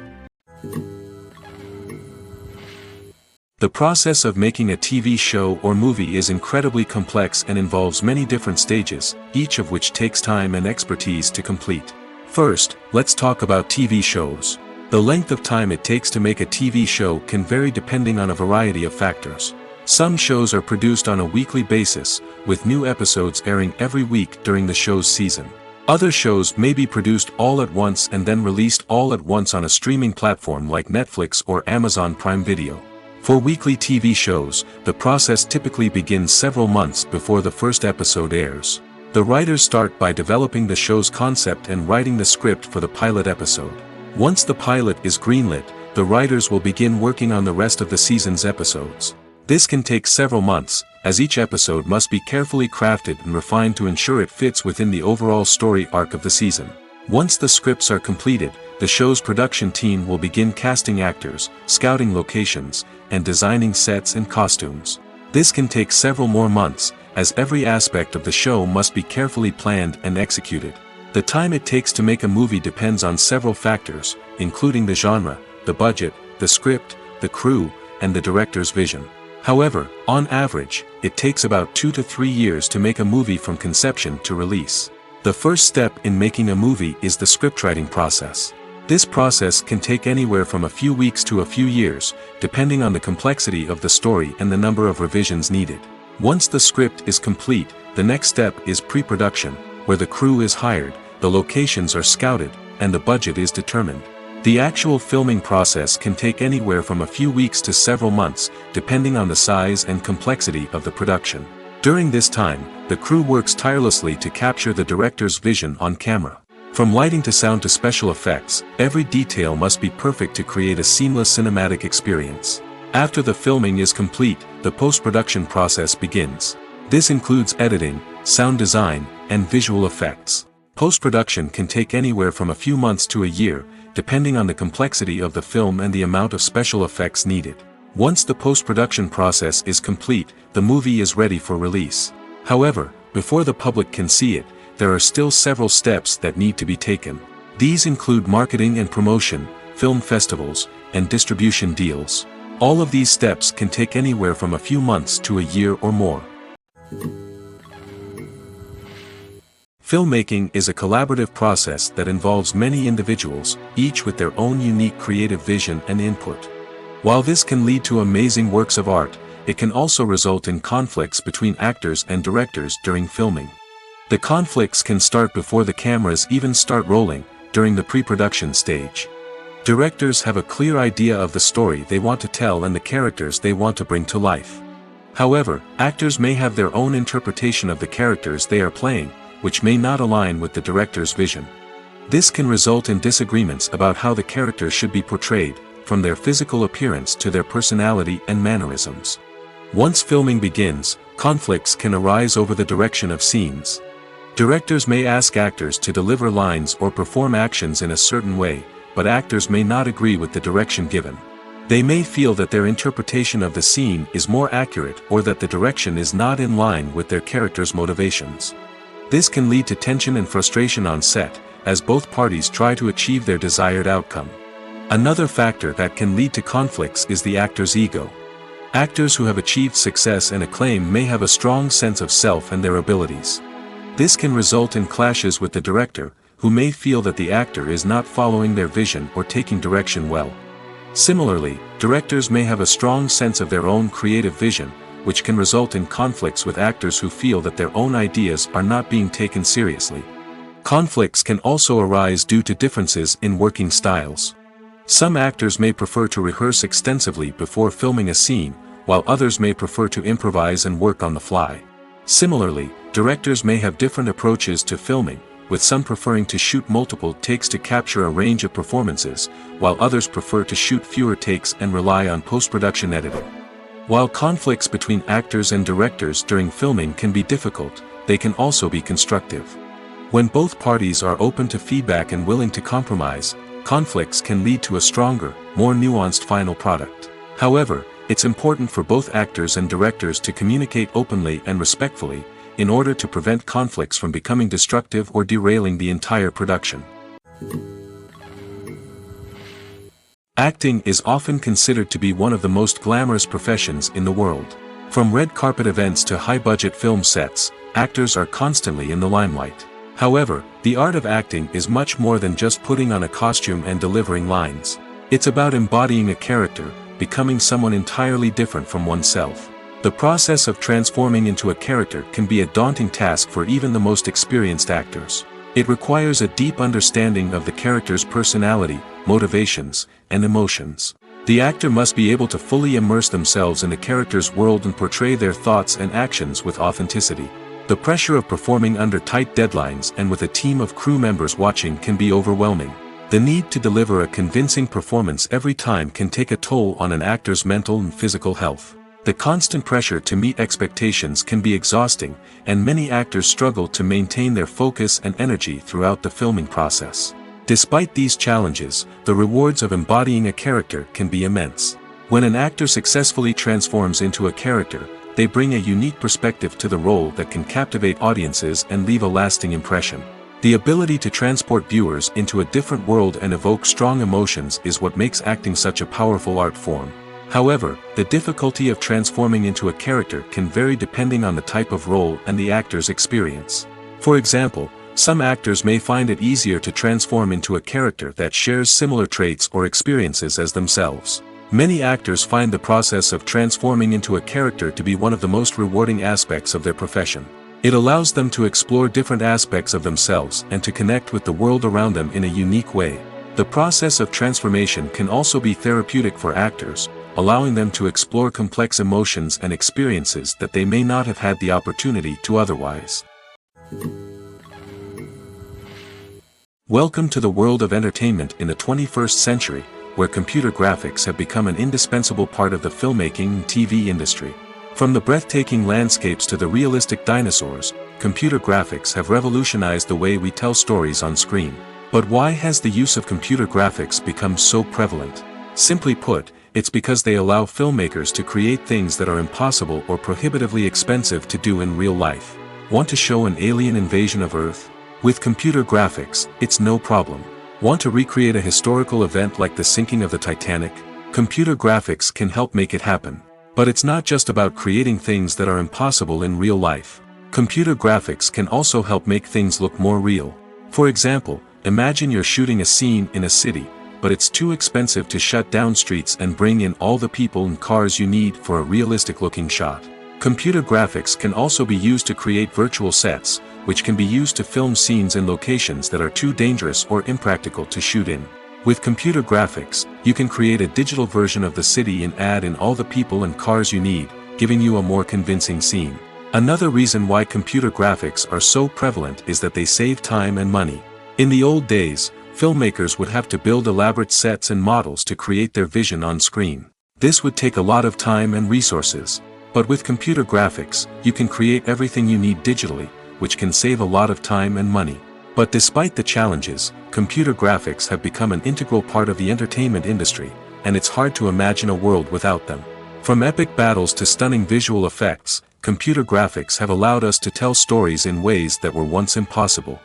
The process of making a TV show or movie is incredibly complex and involves many different stages, each of which takes time and expertise to complete. First, let's talk about TV shows. The length of time it takes to make a TV show can vary depending on a variety of factors. Some shows are produced on a weekly basis, with new episodes airing every week during the show's season. Other shows may be produced all at once and then released all at once on a streaming platform like Netflix or Amazon Prime Video. For weekly TV shows, the process typically begins several months before the first episode airs. The writers start by developing the show's concept and writing the script for the pilot episode. Once the pilot is greenlit, the writers will begin working on the rest of the season's episodes. This can take several months, as each episode must be carefully crafted and refined to ensure it fits within the overall story arc of the season. Once the scripts are completed, the show's production team will begin casting actors, scouting locations, and designing sets and costumes. This can take several more months, as every aspect of the show must be carefully planned and executed. The time it takes to make a movie depends on several factors, including the genre, the budget, the script, the crew, and the director's vision. However, on average, it takes about 2 to 3 years to make a movie from conception to release. The first step in making a movie is the scriptwriting process. This process can take anywhere from a few weeks to a few years, depending on the complexity of the story and the number of revisions needed. Once the script is complete, the next step is pre-production, where the crew is hired, the locations are scouted, and the budget is determined. The actual filming process can take anywhere from a few weeks to several months, depending on the size and complexity of the production. During this time, the crew works tirelessly to capture the director's vision on camera. From lighting to sound to special effects, every detail must be perfect to create a seamless cinematic experience. After the filming is complete, the post-production process begins. This includes editing, sound design, and visual effects. Post-production can take anywhere from a few months to a year, depending on the complexity of the film and the amount of special effects needed. Once the post-production process is complete, the movie is ready for release. However, before the public can see it, there are still several steps that need to be taken. These include marketing and promotion, film festivals, and distribution deals. All of these steps can take anywhere from a few months to a year or more. Filmmaking is a collaborative process that involves many individuals, each with their own unique creative vision and input. While this can lead to amazing works of art, it can also result in conflicts between actors and directors during filming. The conflicts can start before the cameras even start rolling, during the pre-production stage. Directors have a clear idea of the story they want to tell and the characters they want to bring to life. However, actors may have their own interpretation of the characters they are playing, which may not align with the director's vision. This can result in disagreements about how the characters should be portrayed, from their physical appearance to their personality and mannerisms. Once filming begins, conflicts can arise over the direction of scenes. Directors may ask actors to deliver lines or perform actions in a certain way, but actors may not agree with the direction given. They may feel that their interpretation of the scene is more accurate or that the direction is not in line with their character's motivations. This can lead to tension and frustration on set, as both parties try to achieve their desired outcome. Another factor that can lead to conflicts is the actor's ego. Actors who have achieved success and acclaim may have a strong sense of self and their abilities. This can result in clashes with the director, who may feel that the actor is not following their vision or taking direction well. Similarly, directors may have a strong sense of their own creative vision, which can result in conflicts with actors who feel that their own ideas are not being taken seriously. Conflicts can also arise due to differences in working styles. Some actors may prefer to rehearse extensively before filming a scene, while others may prefer to improvise and work on the fly. Similarly, Directors may have different approaches to filming, with some preferring to shoot multiple takes to capture a range of performances, while others prefer to shoot fewer takes and rely on post-production editing. While conflicts between actors and directors during filming can be difficult, they can also be constructive. When both parties are open to feedback and willing to compromise, conflicts can lead to a stronger, more nuanced final product. However, it's important for both actors and directors to communicate openly and respectfully, in order to prevent conflicts from becoming destructive or derailing the entire production. Acting is often considered to be one of the most glamorous professions in the world. From red carpet events to high-budget film sets, actors are constantly in the limelight. However, the art of acting is much more than just putting on a costume and delivering lines. It's about embodying a character, becoming someone entirely different from oneself. The process of transforming into a character can be a daunting task for even the most experienced actors. It requires a deep understanding of the character's personality, motivations, and emotions. The actor must be able to fully immerse themselves in the character's world and portray their thoughts and actions with authenticity. The pressure of performing under tight deadlines and with a team of crew members watching can be overwhelming. The need to deliver a convincing performance every time can take a toll on an actor's mental and physical health. The constant pressure to meet expectations can be exhausting, and many actors struggle to maintain their focus and energy throughout the filming process. Despite these challenges, the rewards of embodying a character can be immense. When an actor successfully transforms into a character, they bring a unique perspective to the role that can captivate audiences and leave a lasting impression. The ability to transport viewers into a different world and evoke strong emotions is what makes acting such a powerful art form. However, the difficulty of transforming into a character can vary depending on the type of role and the actor's experience. For example, some actors may find it easier to transform into a character that shares similar traits or experiences as themselves. Many actors find the process of transforming into a character to be one of the most rewarding aspects of their profession. It allows them to explore different aspects of themselves and to connect with the world around them in a unique way. The process of transformation can also be therapeutic for actors, allowing them to explore complex emotions and experiences that they may not have had the opportunity to otherwise. Welcome to the world of entertainment in the 21st century, where computer graphics have become an indispensable part of the filmmaking and TV industry. From the breathtaking landscapes to the realistic dinosaurs, computer graphics have revolutionized the way we tell stories on screen. But why has the use of computer graphics become so prevalent? Simply put, it's because they allow filmmakers to create things that are impossible or prohibitively expensive to do in real life. Want to show an alien invasion of Earth? With computer graphics, it's no problem. Want to recreate a historical event like the sinking of the Titanic? Computer graphics can help make it happen. But it's not just about creating things that are impossible in real life. Computer graphics can also help make things look more real. For example, imagine you're shooting a scene in a city, but it's too expensive to shut down streets and bring in all the people and cars you need for a realistic-looking shot. Computer graphics can also be used to create virtual sets, which can be used to film scenes in locations that are too dangerous or impractical to shoot in. With computer graphics, you can create a digital version of the city and add in all the people and cars you need, giving you a more convincing scene. Another reason why computer graphics are so prevalent is that they save time and money. In the old days, filmmakers would have to build elaborate sets and models to create their vision on screen. This would take a lot of time and resources. But with computer graphics, you can create everything you need digitally, which can save a lot of time and money. But despite the challenges, computer graphics have become an integral part of the entertainment industry, and it's hard to imagine a world without them. From epic battles to stunning visual effects, computer graphics have allowed us to tell stories in ways that were once impossible.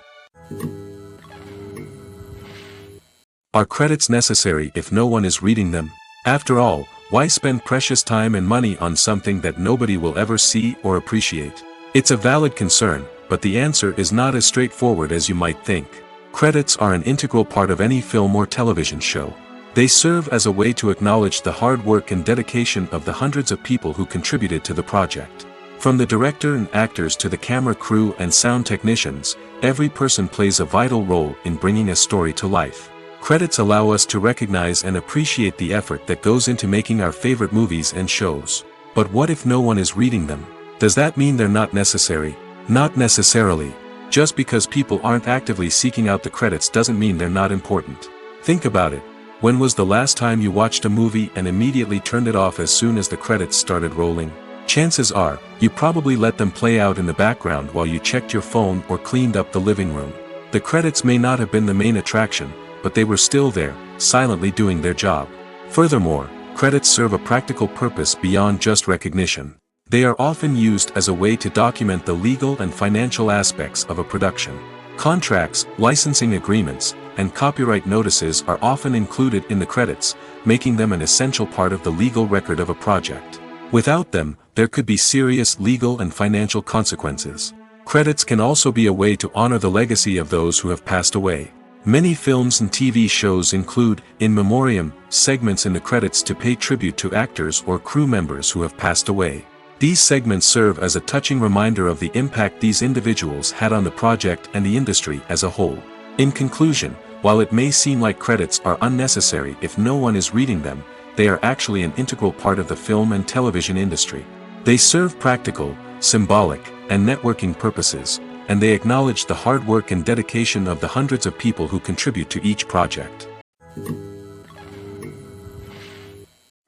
Are credits necessary if no one is reading them? After all, why spend precious time and money on something that nobody will ever see or appreciate? It's a valid concern, but the answer is not as straightforward as you might think. Credits are an integral part of any film or television show. They serve as a way to acknowledge the hard work and dedication of the hundreds of people who contributed to the project. From the director and actors to the camera crew and sound technicians, every person plays a vital role in bringing a story to life. Credits allow us to recognize and appreciate the effort that goes into making our favorite movies and shows. But what if no one is reading them? Does that mean they're not necessary? Not necessarily. Just because people aren't actively seeking out the credits doesn't mean they're not important. Think about it. When was the last time you watched a movie and immediately turned it off as soon as the credits started rolling? Chances are, you probably let them play out in the background while you checked your phone or cleaned up the living room. The credits may not have been the main attraction, but they were still there, silently doing their job. Furthermore, credits serve a practical purpose beyond just recognition. They are often used as a way to document the legal and financial aspects of a production. Contracts, licensing agreements, and copyright notices are often included in the credits, making them an essential part of the legal record of a project. Without them, there could be serious legal and financial consequences. Credits can also be a way to honor the legacy of those who have passed away. Many films and TV shows include, in memoriam, segments in the credits to pay tribute to actors or crew members who have passed away. These segments serve as a touching reminder of the impact these individuals had on the project and the industry as a whole. In conclusion, while it may seem like credits are unnecessary if no one is reading them, they are actually an integral part of the film and television industry. They serve practical, symbolic, and networking purposes, and they acknowledge the hard work and dedication of the hundreds of people who contribute to each project.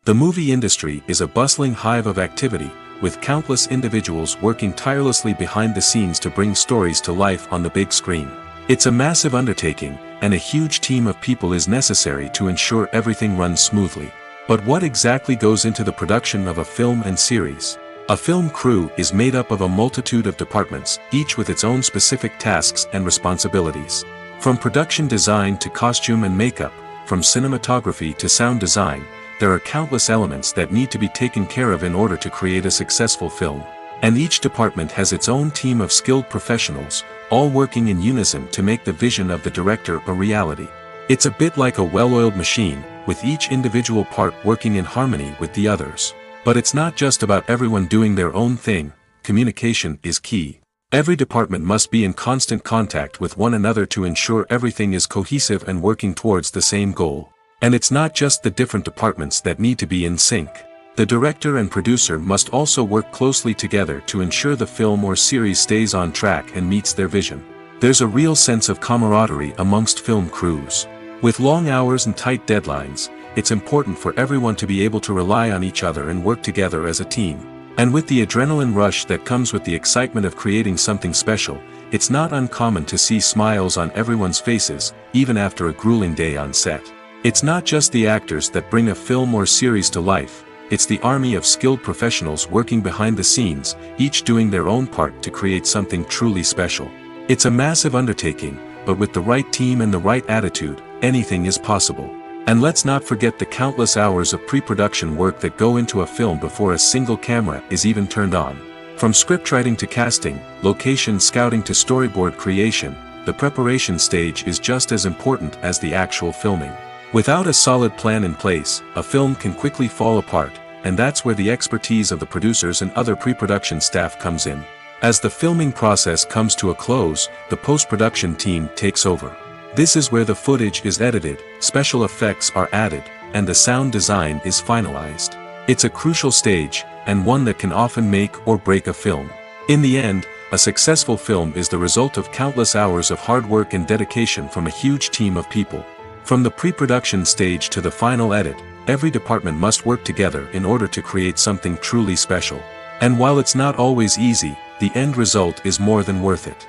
The movie industry is a bustling hive of activity, with countless individuals working tirelessly behind the scenes to bring stories to life on the big screen. It's a massive undertaking, and a huge team of people is necessary to ensure everything runs smoothly. But what exactly goes into the production of a film and series? A film crew is made up of a multitude of departments, each with its own specific tasks and responsibilities. From production design to costume and makeup, from cinematography to sound design, there are countless elements that need to be taken care of in order to create a successful film. And each department has its own team of skilled professionals, all working in unison to make the vision of the director a reality. It's a bit like a well-oiled machine, with each individual part working in harmony with the others. But it's not just about everyone doing their own thing. Communication is key. Every department must be in constant contact with one another to ensure everything is cohesive and working towards the same goal. And it's not just the different departments that need to be in sync. The director and producer must also work closely together to ensure the film or series stays on track and meets their vision. There's a real sense of camaraderie amongst film crews. With long hours and tight deadlines, it's important for everyone to be able to rely on each other and work together as a team. And with the adrenaline rush that comes with the excitement of creating something special, it's not uncommon to see smiles on everyone's faces, even after a grueling day on set. It's not just the actors that bring a film or series to life, it's the army of skilled professionals working behind the scenes, each doing their own part to create something truly special. It's a massive undertaking, but with the right team and the right attitude, anything is possible. And let's not forget the countless hours of pre-production work that go into a film before a single camera is even turned on. From scriptwriting to casting, location scouting to storyboard creation, the preparation stage is just as important as the actual filming. Without a solid plan in place, a film can quickly fall apart, and that's where the expertise of the producers and other pre-production staff comes in. As the filming process comes to a close, the post-production team takes over. This is where the footage is edited, special effects are added, and the sound design is finalized. It's a crucial stage, and one that can often make or break a film. In the end, a successful film is the result of countless hours of hard work and dedication from a huge team of people. From the pre-production stage to the final edit, every department must work together in order to create something truly special. And while it's not always easy, the end result is more than worth it.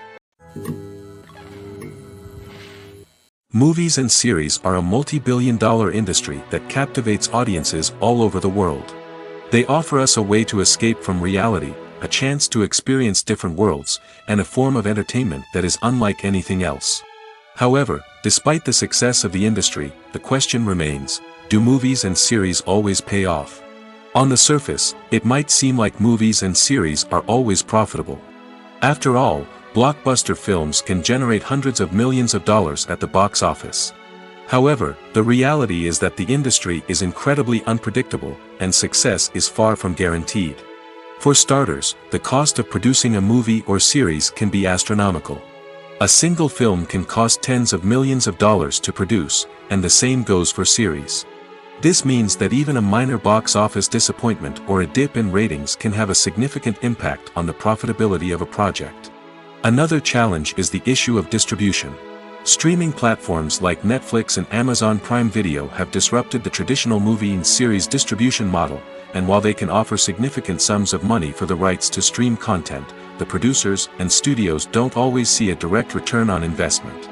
Movies and series are a multi-billion-dollar industry that captivates audiences all over the world. They offer us a way to escape from reality, a chance to experience different worlds, and a form of entertainment that is unlike anything else. However, despite the success of the industry, the question remains, do movies and series always pay off? On the surface, it might seem like movies and series are always profitable. After all, blockbuster films can generate hundreds of millions of dollars at the box office. However, the reality is that the industry is incredibly unpredictable, and success is far from guaranteed. For starters, the cost of producing a movie or series can be astronomical. A single film can cost tens of millions of dollars to produce, and the same goes for series. This means that even a minor box office disappointment or a dip in ratings can have a significant impact on the profitability of a project. Another challenge is the issue of distribution. Streaming platforms like Netflix and Amazon Prime Video have disrupted the traditional movie and series distribution model, and while they can offer significant sums of money for the rights to stream content, the producers and studios don't always see a direct return on investment.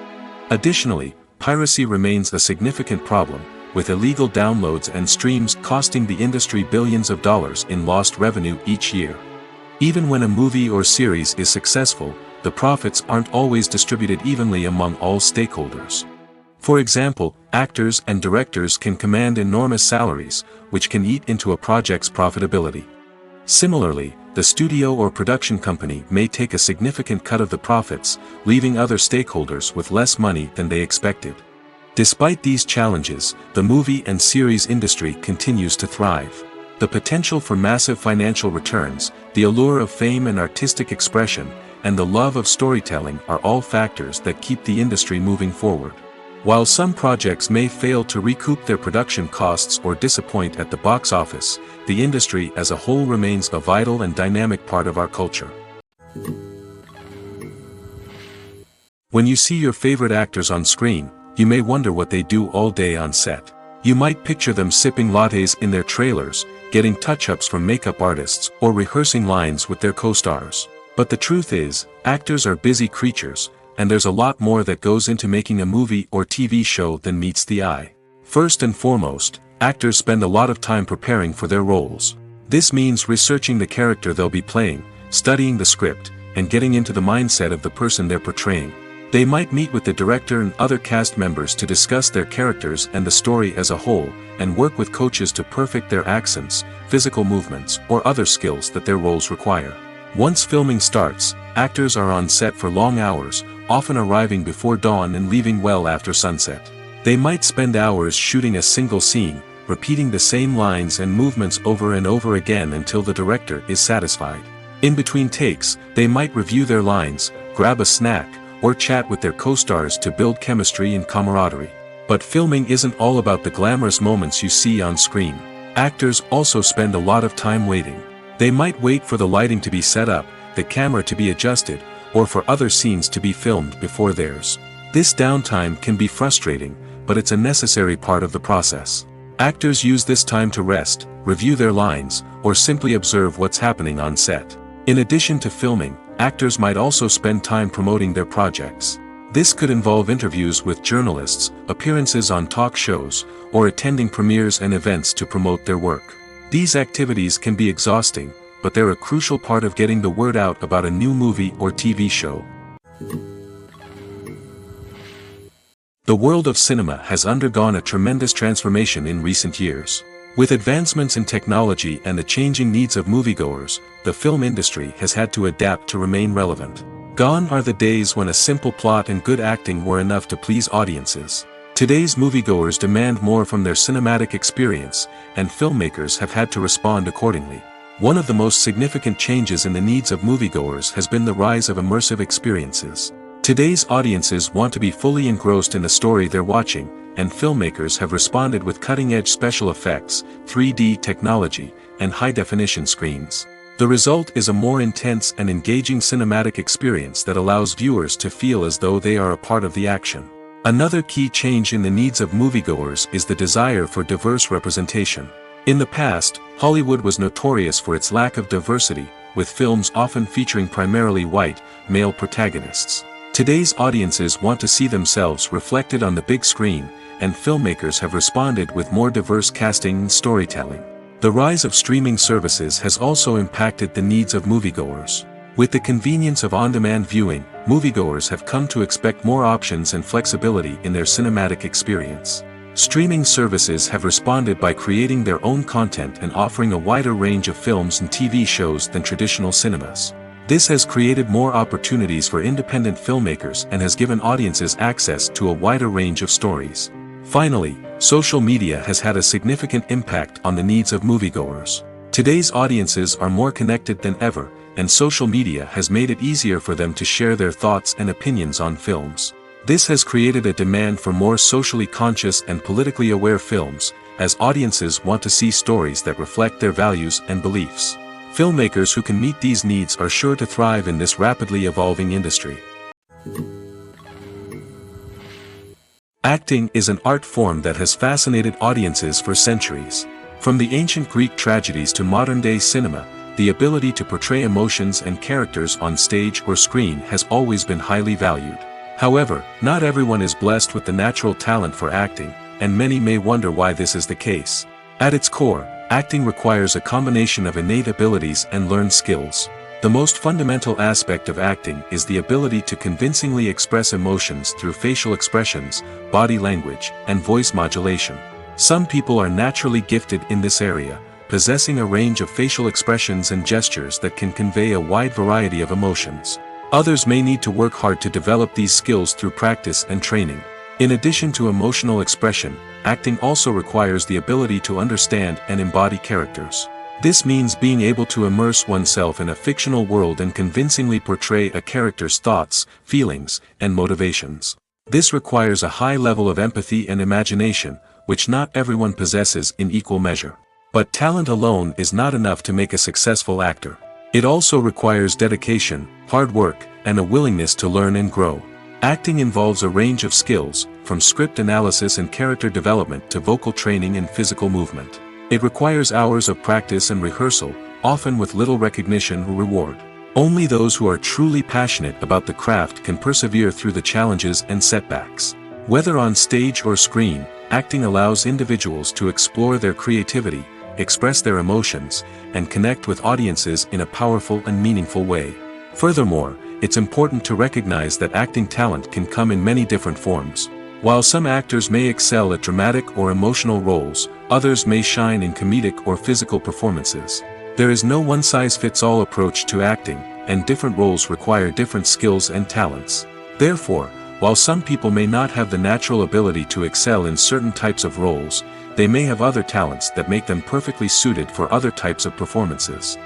Additionally, piracy remains a significant problem, with illegal downloads and streams costing the industry billions of dollars in lost revenue each year. Even when a movie or series is successful, the profits aren't always distributed evenly among all stakeholders. For example, actors and directors can command enormous salaries, which can eat into a project's profitability. Similarly, the studio or production company may take a significant cut of the profits, leaving other stakeholders with less money than they expected. Despite these challenges, the movie and series industry continues to thrive. The potential for massive financial returns, the allure of fame and artistic expression, and the love of storytelling are all factors that keep the industry moving forward. While some projects may fail to recoup their production costs or disappoint at the box office, the industry as a whole remains a vital and dynamic part of our culture. When you see your favorite actors on screen, you may wonder what they do all day on set. You might picture them sipping lattes in their trailers, getting touch-ups from makeup artists, or rehearsing lines with their co-stars. But the truth is, actors are busy creatures, and there's a lot more that goes into making a movie or TV show than meets the eye. First and foremost, actors spend a lot of time preparing for their roles. This means researching the character they'll be playing, studying the script, and getting into the mindset of the person they're portraying. They might meet with the director and other cast members to discuss their characters and the story as a whole, and work with coaches to perfect their accents, physical movements, or other skills that their roles require. Once filming starts, actors are on set for long hours, often arriving before dawn and leaving well after sunset. They might spend hours shooting a single scene, repeating the same lines and movements over and over again until the director is satisfied. In between takes, they might review their lines, grab a snack, or chat with their co-stars to build chemistry and camaraderie. But filming isn't all about the glamorous moments you see on screen. Actors also spend a lot of time waiting. They might wait for the lighting to be set up, the camera to be adjusted, or for other scenes to be filmed before theirs. This downtime can be frustrating, but it's a necessary part of the process. Actors use this time to rest, review their lines, or simply observe what's happening on set. In addition to filming, actors might also spend time promoting their projects. This could involve interviews with journalists, appearances on talk shows, or attending premieres and events to promote their work. These activities can be exhausting, but they're a crucial part of getting the word out about a new movie or TV show. The world of cinema has undergone a tremendous transformation in recent years. With advancements in technology and the changing needs of moviegoers, the film industry has had to adapt to remain relevant. Gone are the days when a simple plot and good acting were enough to please audiences. Today's moviegoers demand more from their cinematic experience, and filmmakers have had to respond accordingly. One of the most significant changes in the needs of moviegoers has been the rise of immersive experiences. Today's audiences want to be fully engrossed in the story they're watching, and filmmakers have responded with cutting-edge special effects, 3D technology, and high-definition screens. The result is a more intense and engaging cinematic experience that allows viewers to feel as though they are a part of the action. Another key change in the needs of moviegoers is the desire for diverse representation. In the past, Hollywood was notorious for its lack of diversity, with films often featuring primarily white, male protagonists. Today's audiences want to see themselves reflected on the big screen, and filmmakers have responded with more diverse casting and storytelling. The rise of streaming services has also impacted the needs of moviegoers. With the convenience of on-demand viewing, moviegoers have come to expect more options and flexibility in their cinematic experience. Streaming services have responded by creating their own content and offering a wider range of films and TV shows than traditional cinemas. This has created more opportunities for independent filmmakers and has given audiences access to a wider range of stories. Finally, social media has had a significant impact on the needs of moviegoers. Today's audiences are more connected than ever, and social media has made it easier for them to share their thoughts and opinions on films. This has created a demand for more socially conscious and politically aware films, as audiences want to see stories that reflect their values and beliefs. Filmmakers who can meet these needs are sure to thrive in this rapidly evolving industry. Acting is an art form that has fascinated audiences for centuries. From the ancient Greek tragedies to modern-day cinema, the ability to portray emotions and characters on stage or screen has always been highly valued. However, not everyone is blessed with the natural talent for acting, and many may wonder why this is the case. At its core, acting requires a combination of innate abilities and learned skills. The most fundamental aspect of acting is the ability to convincingly express emotions through facial expressions, body language, and voice modulation. Some people are naturally gifted in this area, possessing a range of facial expressions and gestures that can convey a wide variety of emotions. Others may need to work hard to develop these skills through practice and training. In addition to emotional expression, acting also requires the ability to understand and embody characters. This means being able to immerse oneself in a fictional world and convincingly portray a character's thoughts, feelings, and motivations. This requires a high level of empathy and imagination, which not everyone possesses in equal measure. But talent alone is not enough to make a successful actor. It also requires dedication, hard work, and a willingness to learn and grow. Acting involves a range of skills, from script analysis and character development to vocal training and physical movement. It requires hours of practice and rehearsal, often with little recognition or reward. Only those who are truly passionate about the craft can persevere through the challenges and setbacks. Whether on stage or screen, acting allows individuals to explore their creativity, express their emotions, and connect with audiences in a powerful and meaningful way. Furthermore, it's important to recognize that acting talent can come in many different forms. While some actors may excel at dramatic or emotional roles, others may shine in comedic or physical performances. There is no one-size-fits-all approach to acting, and different roles require different skills and talents. Therefore, while some people may not have the natural ability to excel in certain types of roles, they may have other talents that make them perfectly suited for other types of performances.